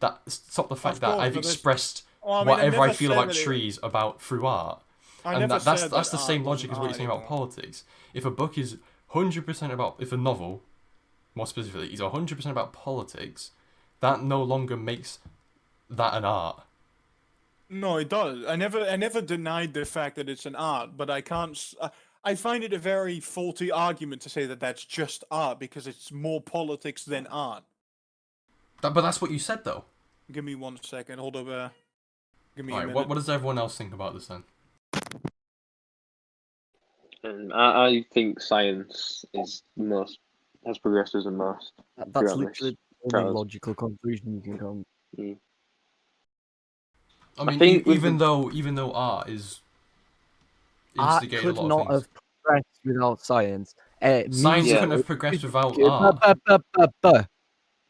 S1: the fact
S2: Of
S1: that
S2: course,
S1: I've
S2: but there's-
S1: expressed
S2: Well, I mean,
S1: whatever I
S2: never
S1: feel
S2: said
S1: about
S2: that it-
S1: trees about through art.
S2: I
S1: And
S2: never
S1: that's
S2: said
S1: the
S2: that
S1: same
S2: art
S1: logic
S2: wasn't
S1: as what you're
S2: art
S1: saying about
S2: anymore.
S1: politics. If a book is 100% about, if a novel, more specifically, is 100% about politics, that no longer makes that an art.
S2: No, it does. I never denied the fact that it's an art, but I can't. I find it a very faulty argument to say that that's just art because it's more politics than art.
S1: But that's what you said, though.
S2: Give me 1 second. Hold up. Give me a
S1: Alright,
S2: minute.
S1: what does everyone else think about this then?
S3: And I think science has progressed as the most.
S5: That's
S3: throughout
S5: literally
S3: this
S5: the only
S3: trials.
S5: logical conclusion you can come.
S1: I mean,
S3: think with
S1: even though art is
S5: Art
S1: instigated a
S5: could
S1: lot
S5: not
S1: of things.
S5: have progressed without science.
S1: Science
S5: Music-
S1: couldn't have progressed without
S5: music-
S1: art.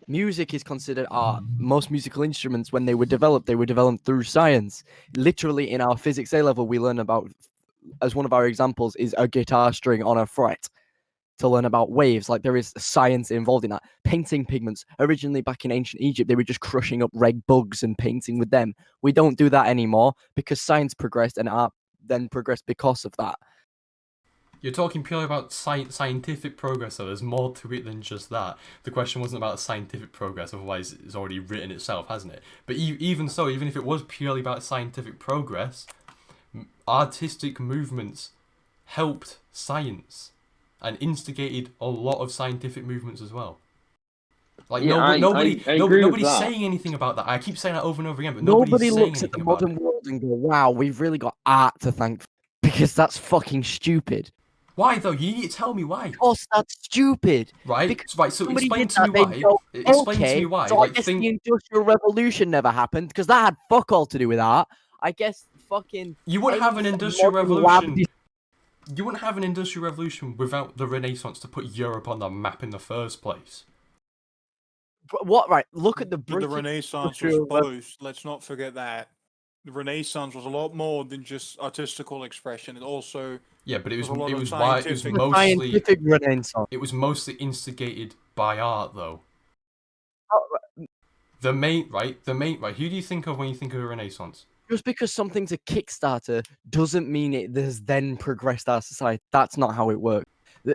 S5: Music is considered art. Most musical instruments, when they were developed through science. Literally, in our physics A level, we learn about, as one of our examples, is a guitar string on a fret. To learn about waves, like there is science involved in that. Painting pigments, originally back in ancient Egypt, they were just crushing up red bugs and painting with them. We don't do that anymore because science progressed and art then progressed because of that.
S1: You're talking purely about scientific progress, so there's more to it than just that. The question wasn't about scientific progress, otherwise it's already written itself, hasn't it? But even so, even if it was purely about scientific progress, artistic movements helped science and instigated a lot of scientific movements as well. Like
S3: Yeah, I agree with
S1: nobody's
S3: that.
S1: saying anything about that. I keep saying that over and over again, but
S5: Nobody
S1: nobody's saying
S5: looks at the
S1: anything about
S5: modern
S1: it.
S5: world and go, "Wow, we've really got art to thank," because that's fucking stupid.
S1: Why though? You need to tell me why.
S5: Of course, that's stupid.
S1: Right?
S5: Because
S1: Right. So
S5: somebody
S1: explain
S5: did
S1: to me
S5: that, they'd
S1: why.
S5: go,
S1: Explain to
S5: okay,
S1: me why.
S5: so
S1: Like
S5: I guess
S1: think
S5: the Industrial Revolution never happened because that had fuck all to do with art. I guess fucking.
S1: you wouldn't have an
S5: any
S1: industrial
S5: modern lab
S1: revolution. You wouldn't have an industrial revolution without the Renaissance to put Europe on the map in the first place.
S5: What? Right. Look at the
S2: But the
S5: British
S2: Renaissance was
S5: Industrial
S2: both. Let's not forget that. The Renaissance was a lot more than just artistical expression. It also
S1: Yeah, but it was
S2: There's a lot of scientific-
S1: mostly
S5: scientific Renaissance.
S1: it was mostly instigated by art though.
S5: Oh,
S1: The main right. Who do you think of when you think of a Renaissance?
S5: Just because something's a Kickstarter doesn't mean it has then progressed our society. That's not how it works.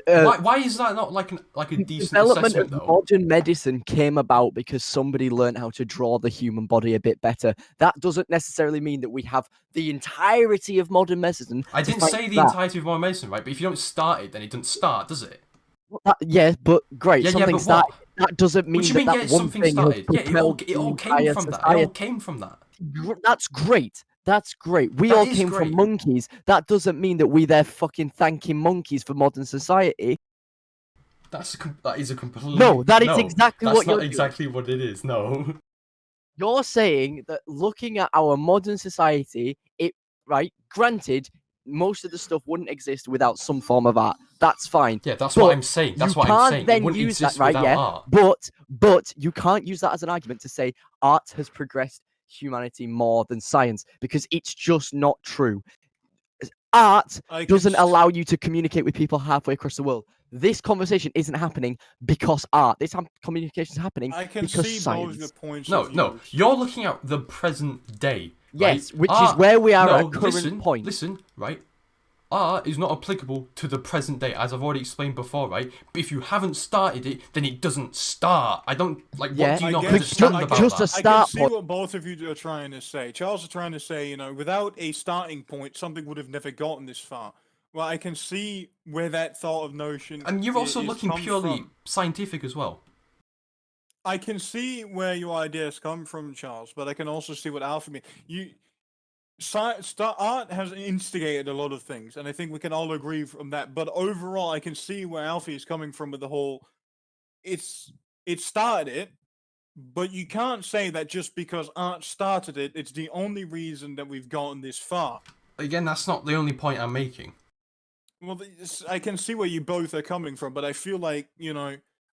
S1: Why is that not like a decent
S5: Development
S1: assessment
S5: of
S1: though?
S5: modern medicine came about because somebody learned how to draw the human body a bit better. That doesn't necessarily mean that we have the entirety of modern medicine.
S1: I
S5: to
S1: didn't
S5: thank
S1: say the
S5: that.
S1: entirety of modern medicine, right? But if you don't start it, then it doesn't start, does it?
S5: Yeah, but great.
S1: Yeah,
S5: something
S1: but
S5: started.
S1: what?
S5: That doesn't mean
S1: What do you
S5: that
S1: mean?
S5: that
S1: Yeah,
S5: one
S1: something
S5: thing
S1: started.
S5: has
S1: Yeah, it all
S5: propelled
S1: came
S5: the entire
S1: from that. It
S5: society.
S1: all came from that.
S5: That's great. That's great. We
S1: That
S5: all
S1: is
S5: came
S1: great.
S5: from monkeys. That doesn't mean that we they're fucking thanking monkeys for modern society.
S1: That is a completely
S5: No, that is exactly
S1: that's
S5: what you're
S1: not
S5: doing.
S1: exactly what it is. No.
S5: You're saying that looking at our modern society, granted, most of the stuff wouldn't exist without some form of art. That's fine.
S1: Yeah, that's
S5: But
S1: what I'm saying. That's
S5: you
S1: what I'm
S5: can't
S1: saying. It
S5: then
S1: wouldn't
S5: use
S1: exist
S5: that, right?
S1: without
S5: Yeah,
S1: art.
S5: but you can't use that as an argument to say art has progressed humanity more than science because it's just not true. Art
S2: I
S5: doesn't
S2: can s-
S5: allow you to communicate with people halfway across the world. This conversation isn't happening because art. This communication is happening
S2: I can
S5: because
S2: see
S5: science.
S2: both the points
S1: No,
S2: of
S1: no.
S2: views.
S1: You're looking at the present day.
S5: Yes,
S1: right?
S5: which is
S1: Art-
S5: where we are
S1: no,
S5: at a current point.
S1: Listen, right? Art is not applicable to the present day, as I've already explained before, right? But if you haven't started it, then it doesn't start. I don't like.
S5: Yeah,
S1: What do you not
S2: guess-
S1: understand
S2: I
S1: about
S5: just
S1: that?
S5: a
S2: I
S5: start
S2: can see
S5: point.
S2: what both of you are trying to say. Charles is trying to say, without a starting point, something would have never gotten this far. Well, I can see where that thought of notion.
S1: And you're also
S2: is
S1: looking
S2: comes
S1: purely
S2: from.
S1: scientific as well.
S2: I can see where your ideas come from, Charles, but I can also see what Alpha means. Art has instigated a lot of things, and I think we can all agree from that. But overall, I can see where Alfie is coming from with the whole. It started it, but you can't say that just because art started it, it's the only reason that we've gotten this far.
S1: Again, that's not the only point I'm making.
S2: Well, I can see where you both are coming from, but I feel like,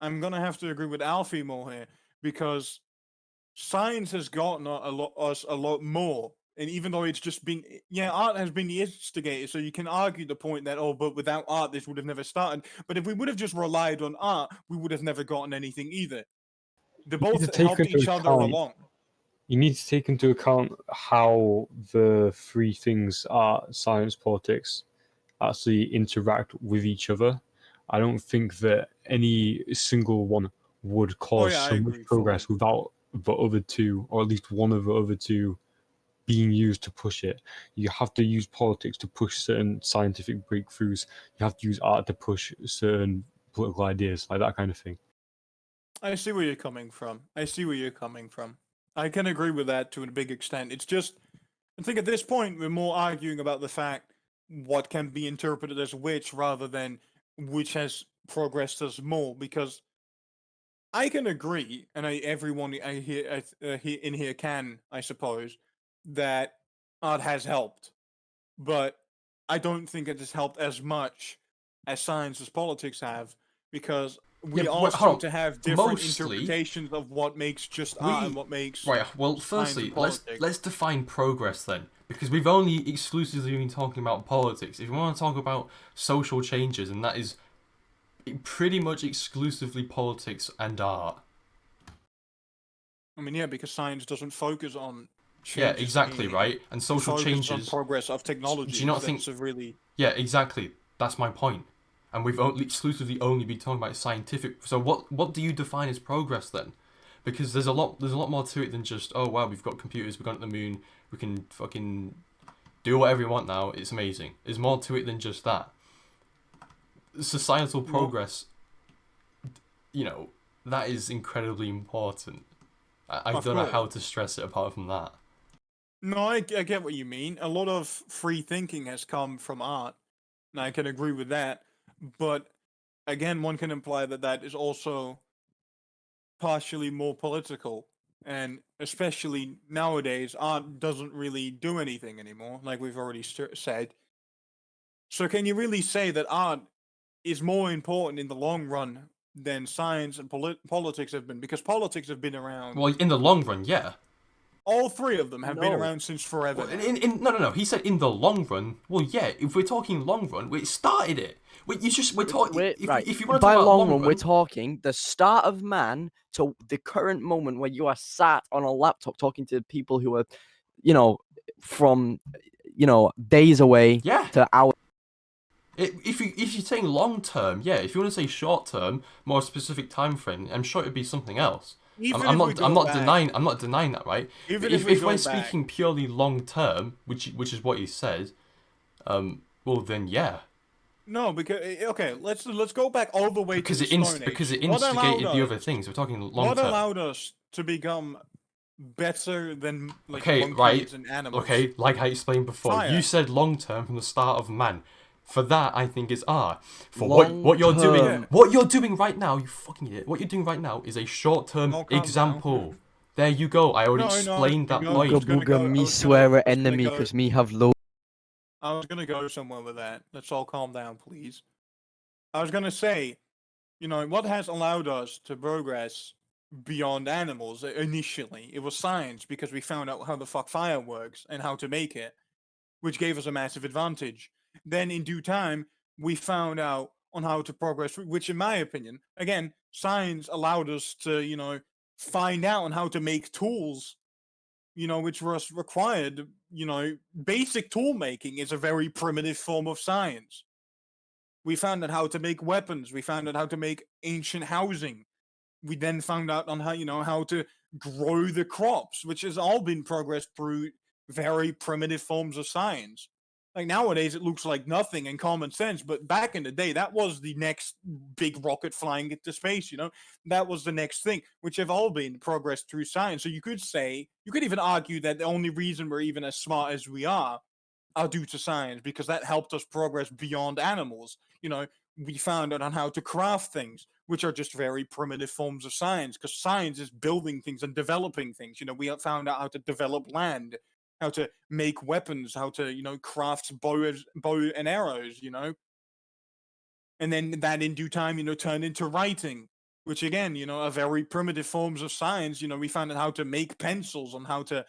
S2: I'm gonna have to agree with Alfie more here because science has gotten us a lot more. And even though it's just been, art has been the instigator, so you can argue the point that, but without art, this would have never started. But if we would have just relied on art, we would have never gotten anything either. They
S4: You need to
S2: both
S4: take
S2: helped
S4: into
S2: each other
S4: account-
S2: along.
S4: You need to take into account how the three things, art, science, politics, actually interact with each other. I don't think that any single one would cause
S2: yeah, I
S4: so much
S2: agree
S4: progress
S2: fully.
S4: without the other two, or at least one of the other two, being used to push it. You have to use politics to push certain scientific breakthroughs. You have to use art to push certain political ideas, like that kind of thing.
S2: I see where you're coming from. I can agree with that to a big extent. It's just, I think at this point, we're more arguing about the fact what can be interpreted as which rather than which has progressed us more. Because I can agree, and everyone I hear in here can, I suppose, that art has helped. But I don't think it has helped as much as science as politics have, because we
S1: Yeah,
S2: all
S1: hold on.
S2: seem to have different
S1: Mostly,
S2: interpretations of what makes just art and what makes
S1: Right, well,
S2: science
S1: firstly,
S2: and politics.
S1: let's define progress then, because we've only exclusively been talking about politics. If you want to talk about social changes, and that is pretty much exclusively politics and art.
S2: I mean, yeah, because science doesn't focus on
S1: Yeah,
S2: changes.
S1: exactly, right. And
S2: It
S1: social
S2: focuses on
S1: changes.
S2: progress of technology.
S1: Do you not think?
S2: Really?
S1: Yeah, exactly. That's my point. And we've exclusively only been talking about scientific. So what do you define as progress then? Because there's a lot more to it than just, oh wow, we've got computers, we've gone to the moon, we can fucking do whatever we want now. It's amazing. There's more to it than just that. Societal progress, that is incredibly important. I don't know how to stress it apart from that.
S2: No, I get what you mean. A lot of free thinking has come from art, and I can agree with that. But again, one can imply that that is also partially more political, and especially nowadays, art doesn't really do anything anymore, like we've already said. So, can you really say that art is more important in the long run than science and politics have been? Because politics have been around.
S1: Well, in the long run, yeah.
S2: All three of them have been
S5: No.
S2: around since forever.
S1: Well, no. He said in the long run. Well, yeah. If we're talking long run, we started it. We're talking.
S5: Right.
S1: If you want to
S5: By
S1: talk about
S5: long run, we're talking the start of man to the current moment where you are sat on a laptop talking to people who are, from, days away
S1: yeah.
S5: to hours.
S1: If you're saying long term, yeah. If you want to say short term, more specific time frame, I'm sure it'd be something else. I'm not denying that, right?
S2: Even
S1: if
S2: if
S1: we're speaking purely long term, which is what you said, well then yeah.
S2: No, because okay, let's go back all the way
S1: because
S2: to the Stone Age.
S1: Because it instigated the other things. We're talking long term.
S2: What allowed us to become better than
S1: okay,
S2: monkeys
S1: right.
S2: and animals?
S1: Okay, like I explained before,
S2: Fire.
S1: You said long term from the start of man. For that, I think it's art. For what you're doing,
S5: Long-term.
S1: what you're doing right now, you fucking idiot. What you're doing right now is a short-term
S2: Oh, calm
S1: example.
S2: down.
S1: There you go. I already
S2: No,
S1: explained that
S2: you go.
S1: point.
S2: was gonna go- I
S5: Me
S2: was
S5: swear
S2: gonna-
S5: at
S2: I was gonna
S5: enemy
S2: go-
S5: because me have low.
S2: I was gonna go somewhere with that. Let's all calm down, please. I was gonna say, what has allowed us to progress beyond animals initially? It was science, because we found out how the fuck fire works and how to make it, which gave us a massive advantage. Then in due time, we found out on how to progress, which in my opinion, again, science allowed us to, find out on how to make tools, which was required. Basic tool making is a very primitive form of science. We found out how to make weapons. We found out how to make ancient housing. We then found out on how to grow the crops, which has all been progressed through very primitive forms of science. Like nowadays, it looks like nothing and common sense, but back in the day, that was the next big rocket flying into space. That was the next thing, which have all been progress through science. So you could even argue that the only reason we're even as smart as we are due to science, because that helped us progress beyond animals. We found out on how to craft things, which are just very primitive forms of science, because science is building things and developing things. We found out how to develop land, how to make weapons, how to, craft bow and arrows, and then that in due time, turned into writing, which again, are very primitive forms of science. We found out how to make pencils and how to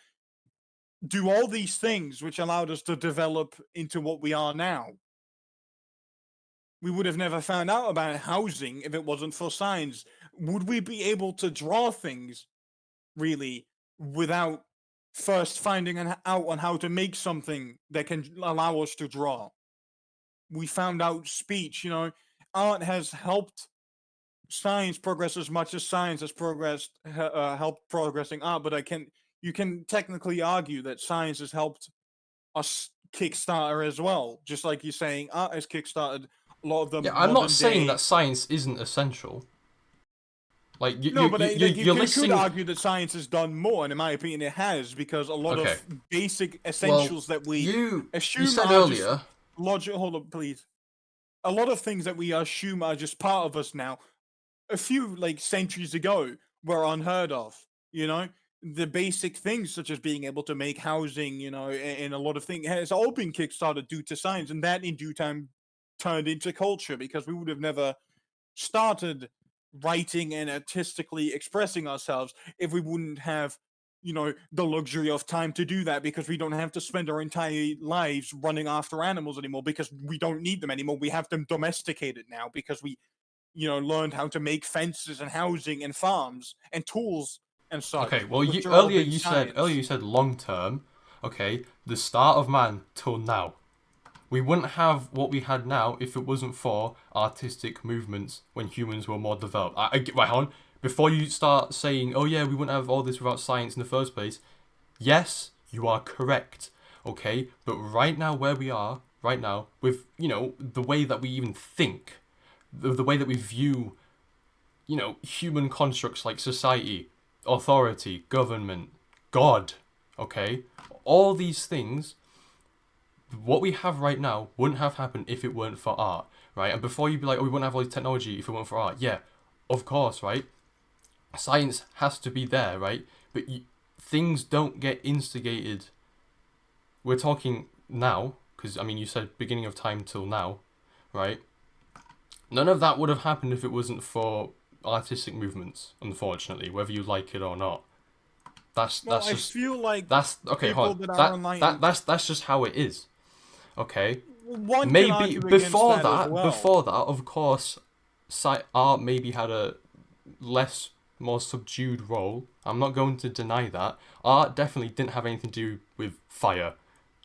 S2: do all these things, which allowed us to develop into what we are now. We would have never found out about housing if it wasn't for science. Would we be able to draw things, really, without first finding out on how to make something that can allow us to draw? We found out speech. Art has helped science progress as much as science has helped progressing art. But you can technically argue that science has helped us Kickstarter as well. Just like you're saying, art has kickstarted a lot of the
S1: I'm not saying
S2: day.
S1: that science isn't essential. Like you
S2: could argue that science has done more, and in my opinion, it has, because a lot of basic essentials that we assume
S1: you said
S2: are
S1: earlier.
S2: Hold on, please. A lot of things that we assume are just part of us now, a few centuries ago, were unheard of. The basic things such as being able to make housing, and a lot of things has all been kickstarted due to science, and that in due time turned into culture, because we would have never started writing and artistically expressing ourselves if we wouldn't have the luxury of time to do that, because we don't have to spend our entire lives running after animals anymore, because we don't need them anymore. We have them domesticated now, because we learned how to make fences and housing and farms and tools and such.
S1: Okay, well, earlier you said long term. Okay, the start of man till now. We wouldn't have what we had now if it wasn't for artistic movements when humans were more developed. Right, hold on. Before you start saying, oh yeah, we wouldn't have all this without science in the first place. Yes, you are correct. Okay, but right now where we are, right now, with, the way that we even think, the way that we view, human constructs like society, authority, government, God, okay? All these things, what we have right now wouldn't have happened if it weren't for art, right? And before you be like, oh, we wouldn't have all this technology if it weren't for art. Yeah, of course, right? Science has to be there, right? But things don't get instigated. We're talking now, because, you said beginning of time till now, right? None of that would have happened if it wasn't for artistic movements, unfortunately, whether you like it or not. That's
S2: I
S1: just
S2: feel like
S1: that's okay. Hold on. That's just how it is. Okay. Maybe before that, of course, art maybe had a more subdued role. I'm not going to deny that. Art definitely didn't have anything to do with fire.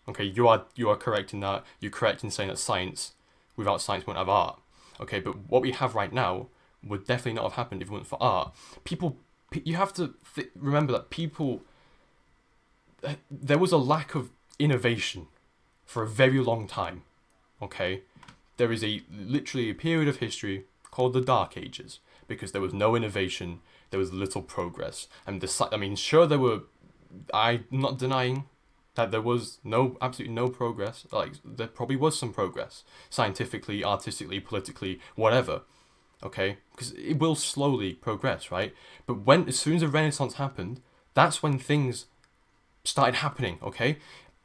S1: Okay, you are correct in that. You're correct in saying that without science, wouldn't have art. Okay, but what we have right now would definitely not have happened if it weren't for art. You have to remember that there was a lack of innovation for a very long time. Okay, there is literally a period of history called the Dark Ages, because there was no innovation, there was little progress, and sure there were. I'm not denying that there was absolutely no progress. Like, there probably was some progress, scientifically, artistically, politically, whatever. Okay, because it will slowly progress, right? But as soon as the Renaissance happened, that's when things started happening. Okay,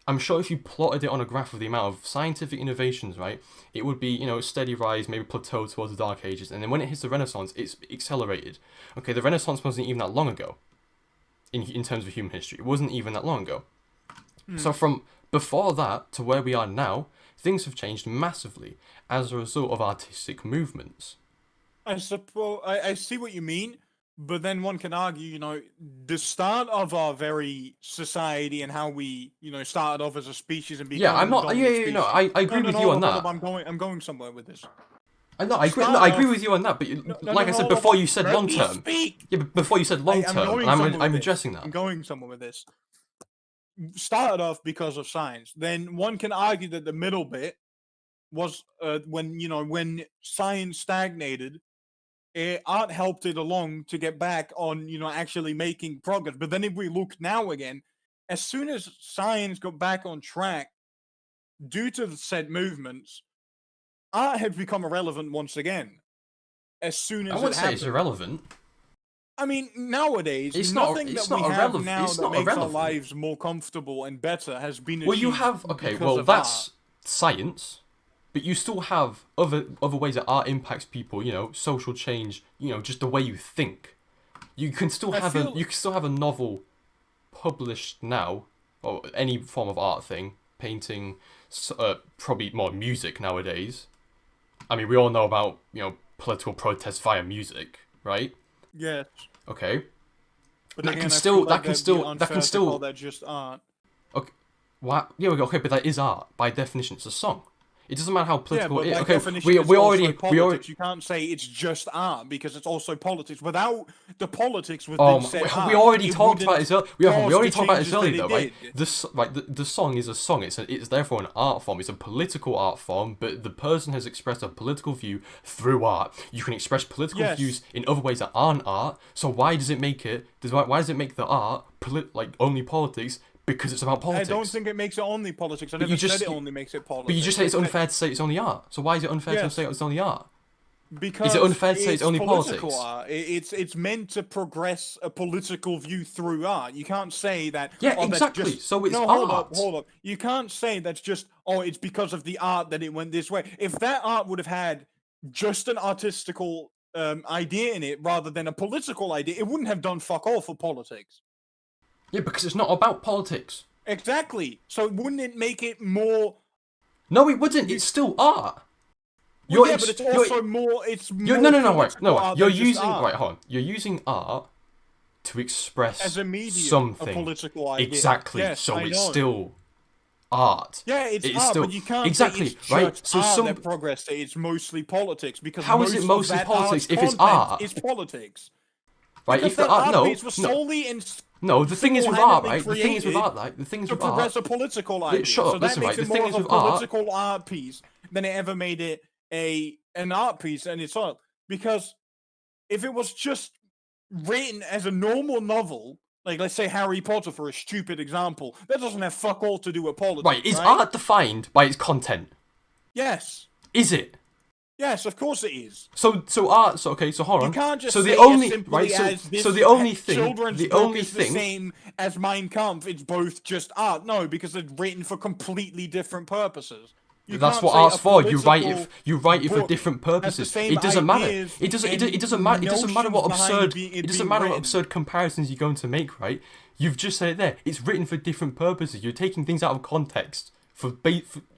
S1: I'm sure if you plotted it on a graph of the amount of scientific innovations, right, it would be, a steady rise, maybe plateau towards the Dark Ages, and then when it hits the Renaissance, it's accelerated. Okay, the Renaissance wasn't even that long ago, in terms of human history. It wasn't even that long ago. So from before that to where we are now, things have changed massively as a result of artistic movements.
S2: I suppose I see what you mean, but then one can argue, the start of our very society and how we, started off as a species and became
S1: I agree with you on that.
S2: I'm going somewhere with this.
S1: I agree with you on that, but I said before, you said long term. Yeah, but before you said long term, I'm addressing that.
S2: I'm going somewhere with this. started off because of science. Then one can argue that the middle bit was when science stagnated, art helped it along to get back on actually making progress. But then if we look now again, as soon as science got back on track due to the said movements, art had become irrelevant once again. As soon as
S1: I wouldn't
S2: it
S1: say
S2: happened.
S1: it's irrelevant.
S2: I mean, nowadays,
S1: It's not-
S2: nothing
S1: it's
S2: that we
S1: not
S2: have
S1: irrelevant-
S2: now
S1: it's
S2: that
S1: not
S2: makes our
S1: irrelevant.
S2: lives more comfortable and better has been achieved.
S1: Well, you have
S2: because
S1: well,
S2: of
S1: that's
S2: art.
S1: science, but you still have other ways that art impacts people. Social change. Just the way you think. You can still have a novel published now, or any form of art thing, painting, probably more music nowadays. I mean, we all know about political protests via music, right?
S2: Yes.
S1: Okay.
S2: But
S1: That
S2: again,
S1: can
S2: I
S1: still-
S2: feel
S1: that
S2: like
S1: can
S2: that'd be
S1: still- that
S2: unfair
S1: can
S2: to
S1: still-
S2: call that just art.
S1: What? Yeah, okay, but that is art by definition. It's a song. It doesn't matter how political.
S2: Yeah, but by
S1: okay,
S2: definition,
S1: we
S2: it's
S1: already
S2: also politics. You can't say it's just art because it's also politics. Without the politics within said art,
S1: we already
S2: it
S1: talked about
S2: wouldn't
S1: this. We
S2: cause
S1: already
S2: the
S1: talked about this
S2: changes
S1: earlier,
S2: that
S1: though,
S2: it
S1: right?
S2: did.
S1: The song is a song. It's therefore an art form. It's a political art form, but the person has expressed a political view through art. You can express political
S2: Yes.
S1: views in other ways that aren't art. So why does it make it? Why does it make the art only politics? Because it's about politics.
S2: I don't think it makes it only politics. I
S1: But
S2: never
S1: you just-
S2: said it only makes it politics.
S1: But you just say it's unfair to say it's only art. So why is it unfair to
S2: Yes.
S1: say it's only art?
S2: Because
S1: Is it unfair to say it's only
S2: political
S1: politics?
S2: art. It's meant to progress a political view through art. You can't say that.
S1: Yeah,
S2: oh, that's
S1: exactly.
S2: just-
S1: So it's
S2: no,
S1: art.
S2: Hold up. You can't say that's just. Oh, it's because of the art that it went this way. If that art would have had just an artistical idea in it rather than a political idea, it wouldn't have done fuck all for politics.
S1: Yeah, because it's not about politics.
S2: Exactly. So wouldn't it make it more?
S1: No, it wouldn't. It's still art.
S2: Well, yeah, but it's also more. It's more
S1: No, right,
S2: political
S1: no.
S2: art
S1: You're
S2: than just
S1: using
S2: art.
S1: right. Hold on. You're using art to express
S2: As a medium,
S1: something.
S2: a political idea.
S1: Exactly.
S2: Yes,
S1: so
S2: I
S1: it's
S2: know.
S1: still art.
S2: Yeah, it's
S1: It is
S2: art,
S1: still-
S2: but you can't
S1: exactly,
S2: say it's
S1: right?
S2: just
S1: So
S2: art
S1: some-
S2: that progress. It's mostly politics because
S1: How is it
S2: most of
S1: mostly
S2: that
S1: politics
S2: art's
S1: if it's
S2: content
S1: art?
S2: is politics.
S1: Right.
S2: Because
S1: If the
S2: that
S1: art, no,
S2: piece was solely in
S1: no. The thing is with art,
S2: single-handedly
S1: right? The thing is with
S2: created
S1: art, like the thing is
S2: to
S1: with
S2: progress
S1: art.
S2: a political idea.
S1: shut up,
S2: So that
S1: listen,
S2: makes
S1: right,
S2: it
S1: the thing
S2: more
S1: is
S2: of a
S1: with art-
S2: political art piece than it ever made it an art piece in itself. Because if it was just written as a normal novel, like let's say Harry Potter for a stupid example, that doesn't have fuck all to do with politics.
S1: Right. Is art defined by its content?
S2: Yes.
S1: Is it?
S2: Yes, of course it is.
S1: So art. So okay. So hold on.
S2: You can't just
S1: so
S2: say
S1: the only
S2: as simply
S1: right.
S2: as this
S1: So the only thing.
S2: children's
S1: The
S2: book
S1: only
S2: is
S1: thing.
S2: the same as Mein Kampf. It's both just art. No, because it's written for completely different purposes. You
S1: That's
S2: can't
S1: what
S2: say
S1: art's
S2: a
S1: for. You write it.
S2: political
S1: You write it for
S2: book
S1: different
S2: has the
S1: purposes.
S2: same
S1: It doesn't matter.
S2: ideas
S1: It doesn't.
S2: and
S1: It doesn't matter. It doesn't matter what
S2: notions behind
S1: absurd.
S2: it
S1: It doesn't
S2: being
S1: matter what
S2: written.
S1: absurd comparisons you're going to make. Right? You've just said it there. It's written for different purposes. You're taking things out of context for.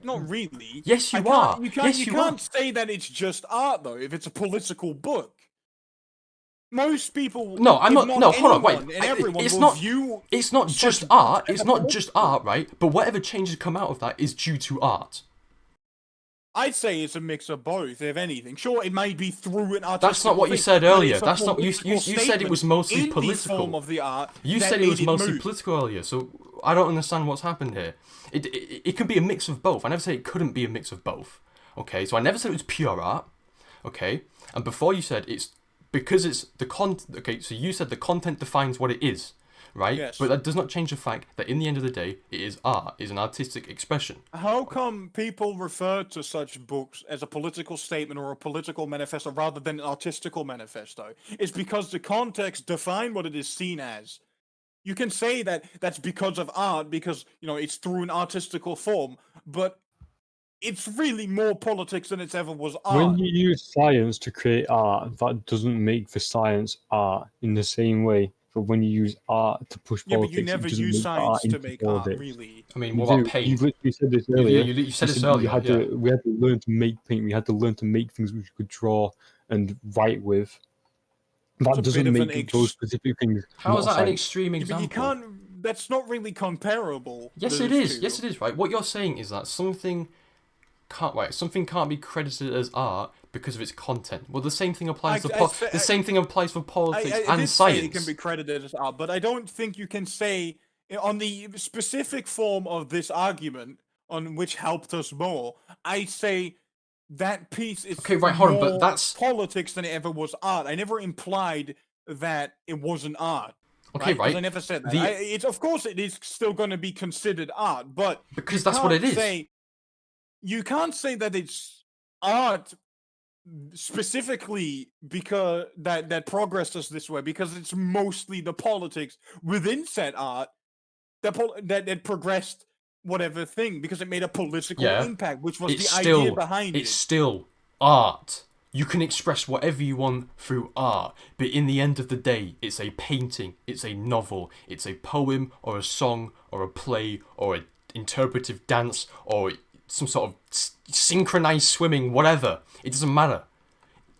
S2: Not really.
S1: Yes, you
S2: I can't-
S1: are.
S2: You can't,
S1: Yes,
S2: you
S1: you
S2: can't
S1: are.
S2: say that it's just art though. If it's a political book, most people.
S1: No, I'm
S2: if
S1: not. No, hold on. Wait.
S2: anyone and everyone
S1: It's
S2: will
S1: not.
S2: view
S1: It's not
S2: such
S1: just
S2: books
S1: art.
S2: as
S1: It's
S2: a
S1: not just
S2: political
S1: art, right? But whatever changes come out of that is due to art.
S2: I'd say it's a mix of both, if anything. Sure, it may be through an artistic.
S1: That's not what you
S2: thing,
S1: said
S2: but
S1: earlier.
S2: it's a
S1: That's not you
S2: political
S1: said it was
S2: statement
S1: mostly
S2: in the
S1: political.
S2: form of the art
S1: You
S2: that
S1: said it was
S2: made
S1: mostly
S2: move.
S1: political earlier, so I don't understand what's happened here. It could be a mix of both. I never said it couldn't be a mix of both. Okay, so I never said it was pure art. Okay, and before you said it's because it's the content. Okay, so you said the content defines what it is, right?
S2: Yes.
S1: But that does not change the fact that in the end of the day, it is art. It's an artistic expression.
S2: How come people refer to such books as a political statement or a political manifesto rather than an artistical manifesto? It's because the context define what it is seen as. You can say that that's because of art, because it's through an artistical form, but it's really more politics than it's ever was art.
S4: When you use science to create art, that doesn't make the science art in the same way. But when you use art to push
S2: Yeah, but
S4: politics,
S2: you never
S4: it doesn't
S2: use
S4: make
S2: science
S4: art
S2: to
S4: into
S2: make art,
S4: politics.
S2: really.
S1: I mean,
S4: You
S1: what about
S4: do.
S1: paint?
S4: You literally said this
S1: You-
S4: earlier.
S1: you said this
S4: said
S1: earlier,
S4: We had
S1: yeah.
S4: to learn to make paint. We had to learn to make things which we could draw and write with.
S2: It's
S4: That
S2: a
S4: doesn't
S2: bit of an
S4: make those specific things.
S1: How
S4: not
S1: is that an
S4: science.
S1: extreme
S2: Yeah, but
S1: example?
S2: you can't. That's not really comparable.
S1: Yes,
S2: those
S1: it is.
S2: two.
S1: Yes, it is. Right. What you're saying is that something can't be credited as art because of its content. Well, the same thing applies to the same thing applies for politics
S2: I
S1: and
S2: did
S1: science.
S2: say it can be credited as art, but I don't think you can say on the specific form of this argument, on which helped us more, I say that piece is
S1: Okay, right, hold on, but
S2: more
S1: that's
S2: politics than it ever was art. I never implied that it wasn't art.
S1: okay,
S2: Because I
S1: right?
S2: never said that.
S1: The
S2: It's of course it is still going to be considered art, but
S1: because that's what it is.
S2: You can't say that it's art specifically because that progressed us this way, because it's mostly the politics within said art that progressed whatever thing, because it made a political
S1: Yeah,
S2: impact, which was
S1: it's
S2: the idea
S1: still
S2: behind
S1: it's
S2: it.
S1: still art. You can express whatever you want through art, but in the end of the day, it's a painting, it's a novel, it's a poem or a song or a play or an interpretive dance or some sort of synchronized swimming, whatever. It doesn't matter.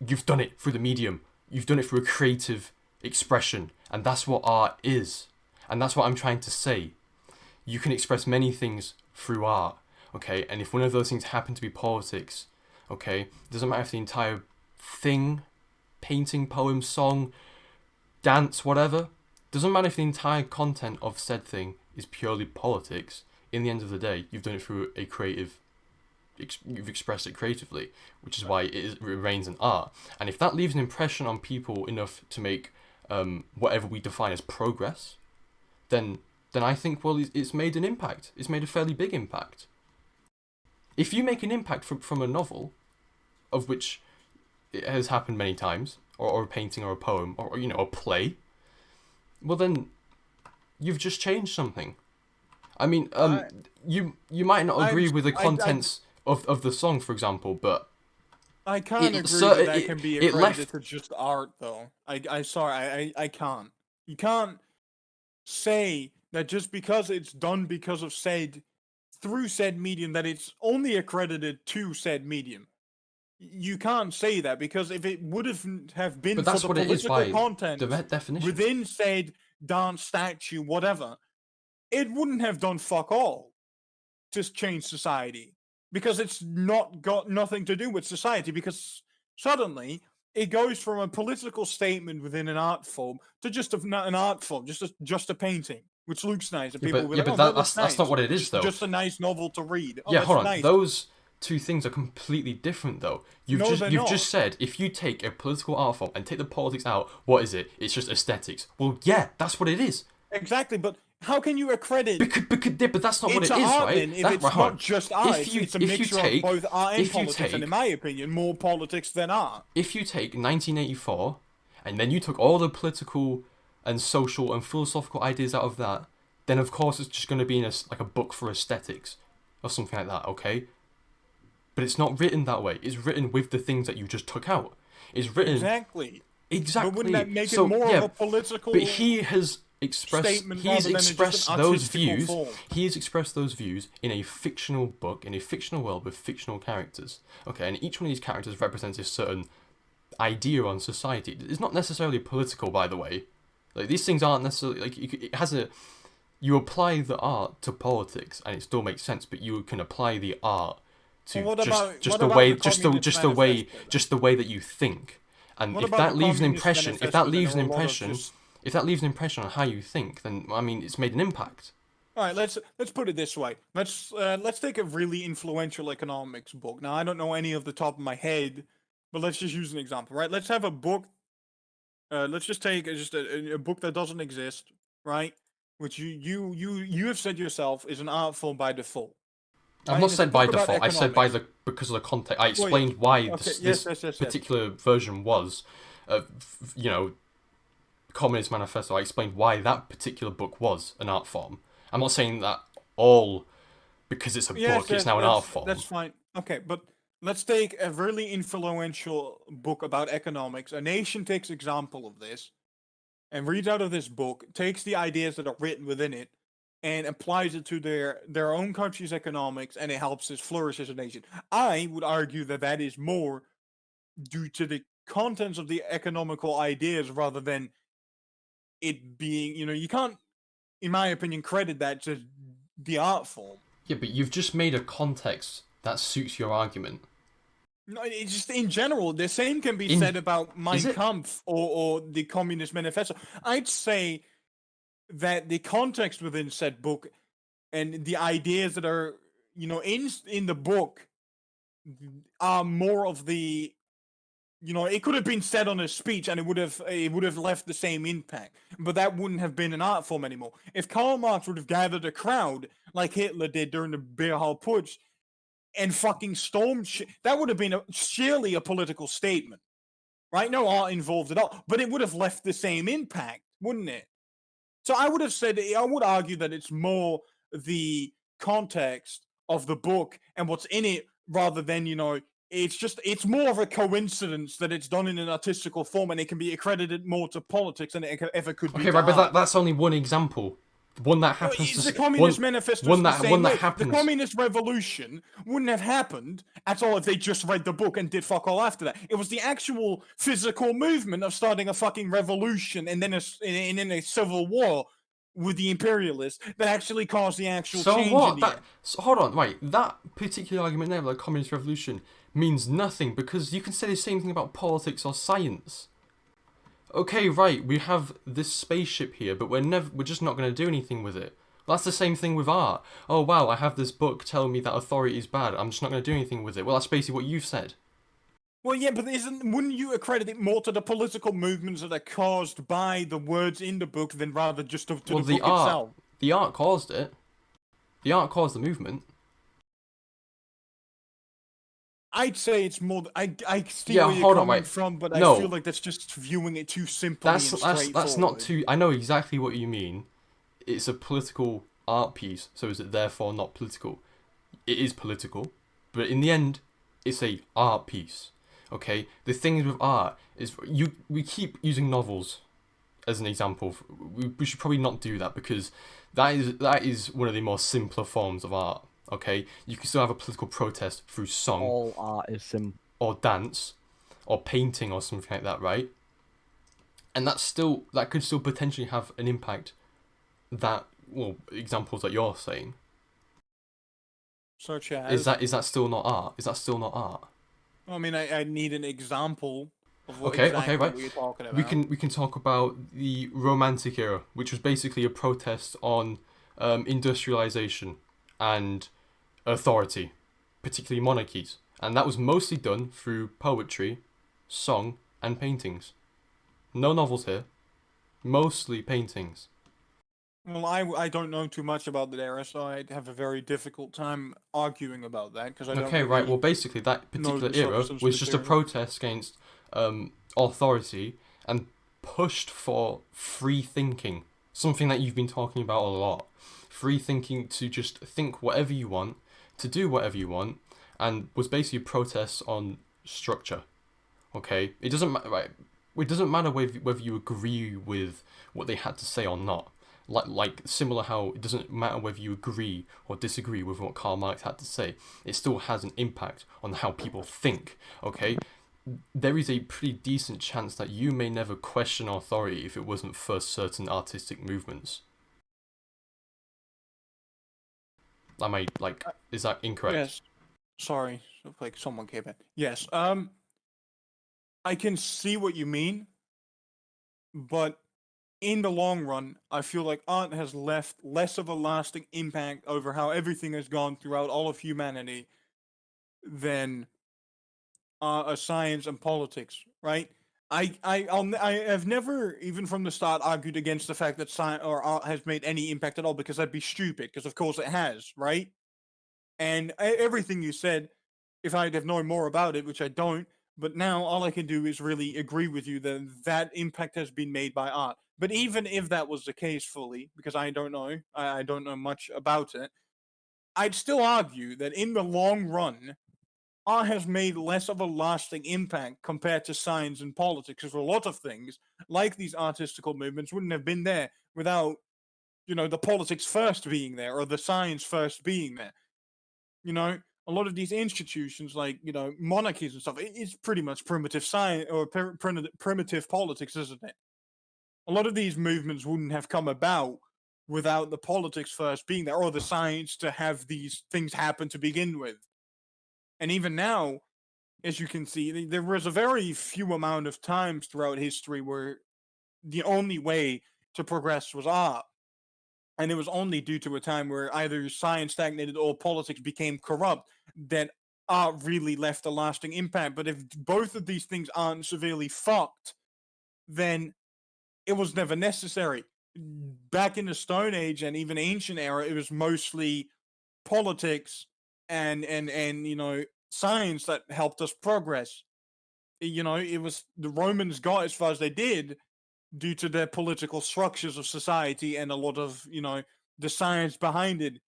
S1: You've done it through the medium. You've done it through a creative expression, and that's what art is. And that's what I'm trying to say. You can express many things through art, okay? And if one of those things happen to be politics, okay, it doesn't matter if the entire thing, painting, poem, song, dance, whatever, doesn't matter if the entire content of said thing is purely politics. In the end of the day, you've done it through a creative, you've expressed it creatively, which is why it remains an art. And if that leaves an impression on people enough to make whatever we define as progress, then I think, well, it's made an impact. It's made a fairly big impact. If you make an impact from a novel, of which it has happened many times, or a painting or a poem, or a play, well then, you've just changed something. I mean, you might not agree with the contents of the song, for example, but
S2: I can't agree that can be accredited to just art, though. I can't. You can't say that just because it's done because of through said medium, that it's only accredited to said medium. You can't say that, because if it would have been
S1: but that's
S2: for
S1: what
S2: the
S1: it is
S2: political
S1: by
S2: content
S1: the definition
S2: within said dance, statue, whatever, it wouldn't have done fuck all to change society, because it's not got nothing to do with society, because suddenly it goes from a political statement within an art form to just not an art form, just a painting, which looks nice, and people will be like, oh, that looks nice.
S1: That's not what it is, though.
S2: Just a nice novel to read. Oh,
S1: yeah, hold on.
S2: nice.
S1: Those two things are completely different, though. You've just said if you take a political art form and take the politics out, what is it? It's just aesthetics. Well, yeah, that's what it is.
S2: Exactly, but how can you accredit?
S1: But that's not what it is,
S2: art,
S1: right?
S2: Then, if it's not just art, it's a mixture of both art and politics, and in my opinion, more politics than art.
S1: If you take 1984, and then you took all the political and social and philosophical ideas out of that, then of course it's just going to be in like a book for aesthetics, or something like that, okay? But it's not written that way. It's written with the things that you just took out. It's written
S2: exactly.
S1: But
S2: wouldn't that make it more of a political?
S1: But he has expressed. He has expressed those views. He has expressed those views in a fictional book, in a fictional world with fictional characters. Okay, and each one of these characters represents a certain idea on society. It's not necessarily political, by the way. Like, these things aren't necessarily like it has a. You apply the art to politics, and it still makes sense. But you can apply the art to just the way that you think. And if that leaves an impression, on how you think, then I mean, it's made an impact.
S2: All right, let's put it this way. Let's take a really influential economics book. Now, I don't know any off the top of my head, but let's just use an example, right? Let's have a book. Let's just take a book that doesn't exist, right? Which you have said yourself is an art form by default.
S1: I've not said by default. I said because of the context. I explained why this particular version was, Communist Manifesto. I explained why that particular book was an art form. I'm not saying that all because it's a book, it's now an art form.
S2: That's fine. Okay, but let's take a really influential book about economics. A nation takes example of this, and reads out of this book, takes the ideas that are written within it, and applies it to their own country's economics, and it helps it flourish as a nation. I would argue that is more due to the contents of the economical ideas rather than it being, you can't, in my opinion, credit that to the art form.
S1: Yeah, but you've just made a context that suits your argument.
S2: No, it's just in general. The same can be said about Mein Kampf or the Communist Manifesto. I'd say that the context within said book and the ideas that are, in the book are more of the, it could have been said on a speech and it would have left the same impact, but that wouldn't have been an art form anymore. If Karl Marx would have gathered a crowd like Hitler did during the Beer Hall Putsch and fucking stormed shit, that would have been surely a political statement, right? No art involved at all, but it would have left the same impact, wouldn't it? So I would argue that it's more the context of the book and what's in it rather than, it's more of a coincidence that it's done in an artistical form and it can be accredited more to politics than it ever could be.
S1: Okay,
S2: to
S1: right, but
S2: art.
S1: that's only one example. One that happens
S2: The
S1: to
S2: Communist Manifesto
S1: one
S2: is
S1: that
S2: the same
S1: one that
S2: way.
S1: happens.
S2: The Communist Revolution wouldn't have happened at all if they just read the book and did fuck all after that. It was the actual physical movement of starting a fucking revolution and then in a civil war with the imperialists that actually caused the actual change.
S1: So what?
S2: In the end.
S1: So hold on, right? That particular argument there, like communist revolution, means nothing because you can say the same thing about politics or science. Okay, right, we have this spaceship here, but we're just not going to do anything with it. That's the same thing with art. Oh wow, I have this book telling me that authority is bad. I'm just not going to do anything with it. Well, that's basically what you've said.
S2: Well, yeah, but wouldn't you accredit it more to the political movements that are caused by the words in the book than rather just to the book itself?
S1: The art caused it. The art caused the movement.
S2: I'd say it's more. I see where you're coming from, but I feel like that's just viewing it too simply and straightforward.
S1: That's not too. I know exactly what you mean. It's a political art piece, so is it therefore not political? It is political, but in the end, it's a art piece. Okay. The thing with art is we keep using novels as an example. We should probably not do that because that is one of the more simpler forms of art. Okay, you can still have a political protest through song.
S5: All art is
S1: or dance, or painting, or something like that, right? And that could still potentially have an impact. Examples that you're saying.
S2: Such as
S1: is that still not art? Is that still not art?
S2: I mean, I need an example of what
S1: right.
S2: what you're talking about.
S1: We can talk about the Romantic era, which was basically a protest on industrialization and authority, particularly monarchies, and that was mostly done through poetry, song, and paintings. No novels here, mostly paintings.
S2: Well, I don't know too much about that era, so I'd have a very difficult time arguing about that because I don't.
S1: Okay, right. Well, basically, that particular era was just a protest against authority and pushed for free thinking, something that you've been talking about a lot. Free thinking to just think whatever you want, to do whatever you want, and was basically a protest on structure. Okay, it doesn't matter whether you agree with what they had to say or not. Like similar how it doesn't matter whether you agree or disagree with what Karl Marx had to say. It still has an impact on how people think. Okay, there is a pretty decent chance that you may never question authority if it wasn't for certain artistic movements. Is that incorrect?
S2: Yes. Sorry, like someone came in. Yes. I can see what you mean, but in the long run, I feel like art has left less of a lasting impact over how everything has gone throughout all of humanity than science and politics, right? I have never, even from the start, argued against the fact that science or art has made any impact at all because that'd be stupid. Because of course it has, right? And everything you said, if I'd have known more about it, which I don't, but now all I can do is really agree with you that that impact has been made by art. But even if that was the case fully, because I don't know, I don't know much about it, I'd still argue that in the long run, art has made less of a lasting impact compared to science and politics. Because a lot of things, like these artistical movements, wouldn't have been there without, the politics first being there or the science first being there. A lot of these institutions, like, monarchies and stuff, it's pretty much primitive science or primitive politics, isn't it? A lot of these movements wouldn't have come about without the politics first being there or the science to have these things happen to begin with. And even now, as you can see, there was a very few amount of times throughout history where the only way to progress was art. And it was only due to a time where either science stagnated or politics became corrupt that art really left a lasting impact. But if both of these things aren't severely fucked, then it was never necessary. Back in the Stone Age and even ancient era, it was mostly politics and science that helped us progress. It was the Romans got as far as they did due to their political structures of society and a lot of the science behind it.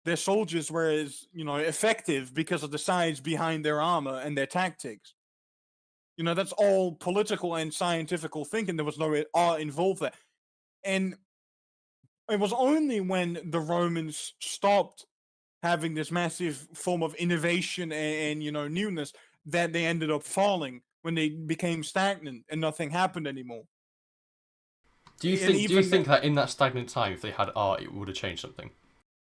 S2: Their soldiers were as effective because of the science behind their armor and their tactics. That's all political and scientifical thinking. There was no art involved there. And it was only when the Romans stopped having this massive form of innovation and newness that they ended up falling, when they became stagnant and nothing happened anymore.
S1: Do you think that in that stagnant time, if they had art, it would have changed something?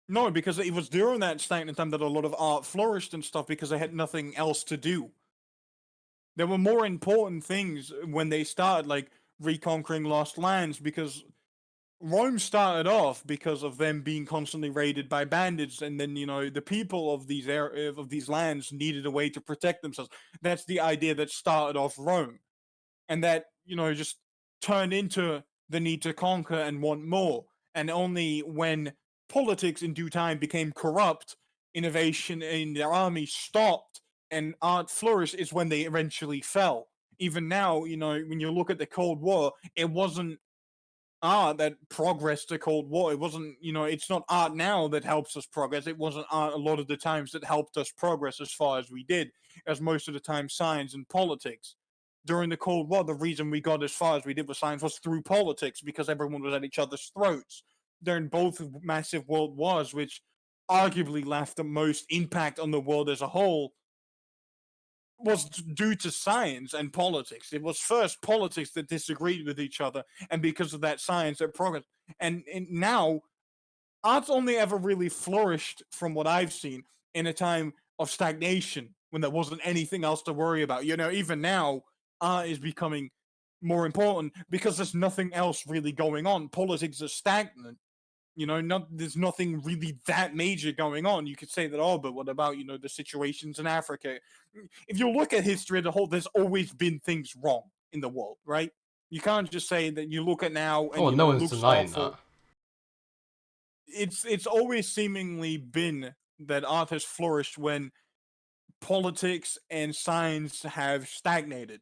S2: No, because it was during that stagnant time that a lot of art flourished and stuff, because they had nothing else to do. There were more important things when they started, like reconquering lost lands, because Rome started off because of them being constantly raided by bandits, and then the people of these lands needed a way to protect themselves. That's the idea that started off Rome, and that just turned into the need to conquer and want more. And only when politics in due time became corrupt, innovation in their army stopped, and art flourished, is when they eventually fell. Even now, when you look at the Cold War, it wasn't art that progressed the Cold War. It wasn't, it's not art now that helps us progress. It wasn't art a lot of the times that helped us progress as far as we did, as most of the time science and politics. During the Cold War, the reason we got as far as we did with science was through politics, because everyone was at each other's throats. During both massive world wars, which arguably left the most impact on the world as a whole, was due to science and politics. It was first politics that disagreed with each other, and because of that, science that progressed. And now, art's only ever really flourished, from what I've seen, in a time of stagnation, when there wasn't anything else to worry about. Even now, art is becoming more important because there's nothing else really going on. Politics is stagnant. There's nothing really that major going on. You could say that, oh, but what about, the situations in Africa? If you look at history as a whole, there's always been things wrong in the world, right? You can't just say that you look at now and
S1: No
S2: it
S1: one's
S2: looks
S1: denying
S2: awful.
S1: that.
S2: It's always seemingly been that art has flourished when politics and science have stagnated.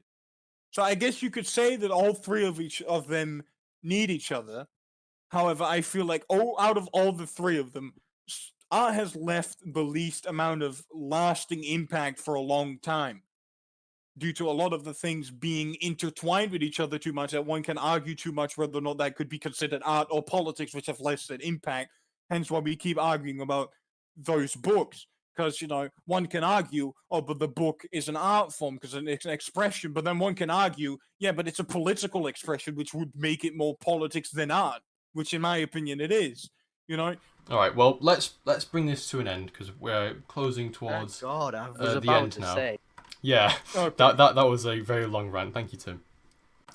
S2: So I guess you could say that all three of each of them need each other. However, I feel like out of all the three of them, art has left the least amount of lasting impact for a long time, due to a lot of the things being intertwined with each other too much that one can argue too much whether or not that could be considered art or politics, which have less an impact. Hence why we keep arguing about those books. Because, one can argue, oh, but the book is an art form because it's an expression. But then one can argue, yeah, but it's a political expression, which would make it more politics than art, which in my opinion it is.
S1: All right. Well, let's bring this to an end, because we're closing towards
S5: God, I was
S1: the
S5: about
S1: end
S5: to
S1: now.
S5: say.
S1: Yeah.
S2: Okay.
S1: That was a very long rant. Thank you, Tim.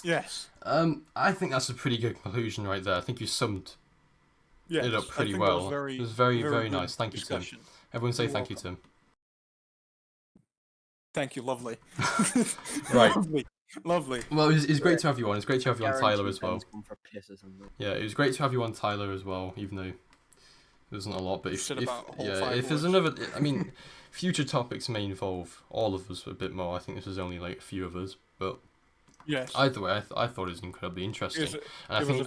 S2: Yes.
S1: I think that's a pretty good conclusion right there. I think you summed
S2: Yes.
S1: it up pretty
S2: I think
S1: well.
S2: That was
S1: it was very,
S2: very
S1: very
S2: good
S1: nice. Thank
S2: discussion.
S1: you, Tim. Everyone say
S2: You're
S1: thank you,
S2: welcome.
S1: Tim.
S2: Thank you, lovely.
S1: Right.
S2: Lovely.
S1: Well, it's great to have you on. It's great to have you on, Tyler,
S5: Guarantee
S1: as well.
S5: Ben's come for a piss or something.
S1: Yeah, it was great to have you on, Tyler, as well, even though there wasn't a lot. But if there's another, I mean, future topics may involve all of us a bit more. I think this is only like a few of us, but
S2: Yes.
S1: either way, I thought it was incredibly interesting, and I think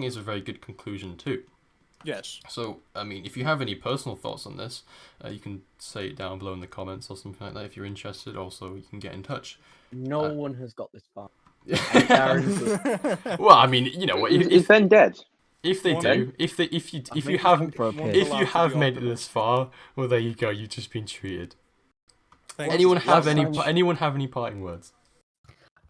S1: it's a very good conclusion too.
S2: Yes.
S1: So, I mean, if you have any personal thoughts on this, you can say it down below in the comments or something like that. If you're interested, also you can get in touch.
S5: No one has got this far. I guarantee.
S1: Well, I mean,
S3: Is Ben dead?
S1: if they do, if you have made it this far, well, there you go. You've just been treated. Anyone have any parting words?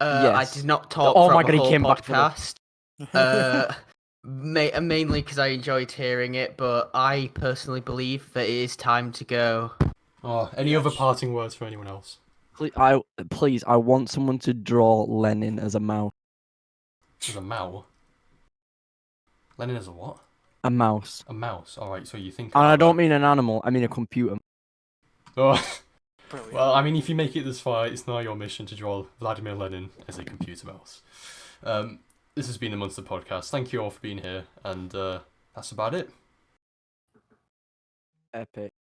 S6: I did not talk
S5: Oh
S6: for
S5: my
S6: the
S5: God, he
S6: whole
S5: came back for
S6: podcast. Mainly because I enjoyed hearing it, but I personally believe that it is time to go.
S1: Oh, any other parting words for anyone else?
S5: Please, I want someone to draw Lenin as a mouse.
S1: As a Mao? Lenin as a what?
S5: A mouse.
S1: A mouse. All right. So you think.
S5: And I
S1: about
S5: don't
S1: that.
S5: mean an animal. I mean a computer.
S1: Oh.
S2: Brilliant.
S1: Well, I mean, if you make it this far, it's now your mission to draw Vladimir Lenin as a computer mouse. This has been the Münster podcast. Thank you all for being here, and that's about it.
S5: Epic.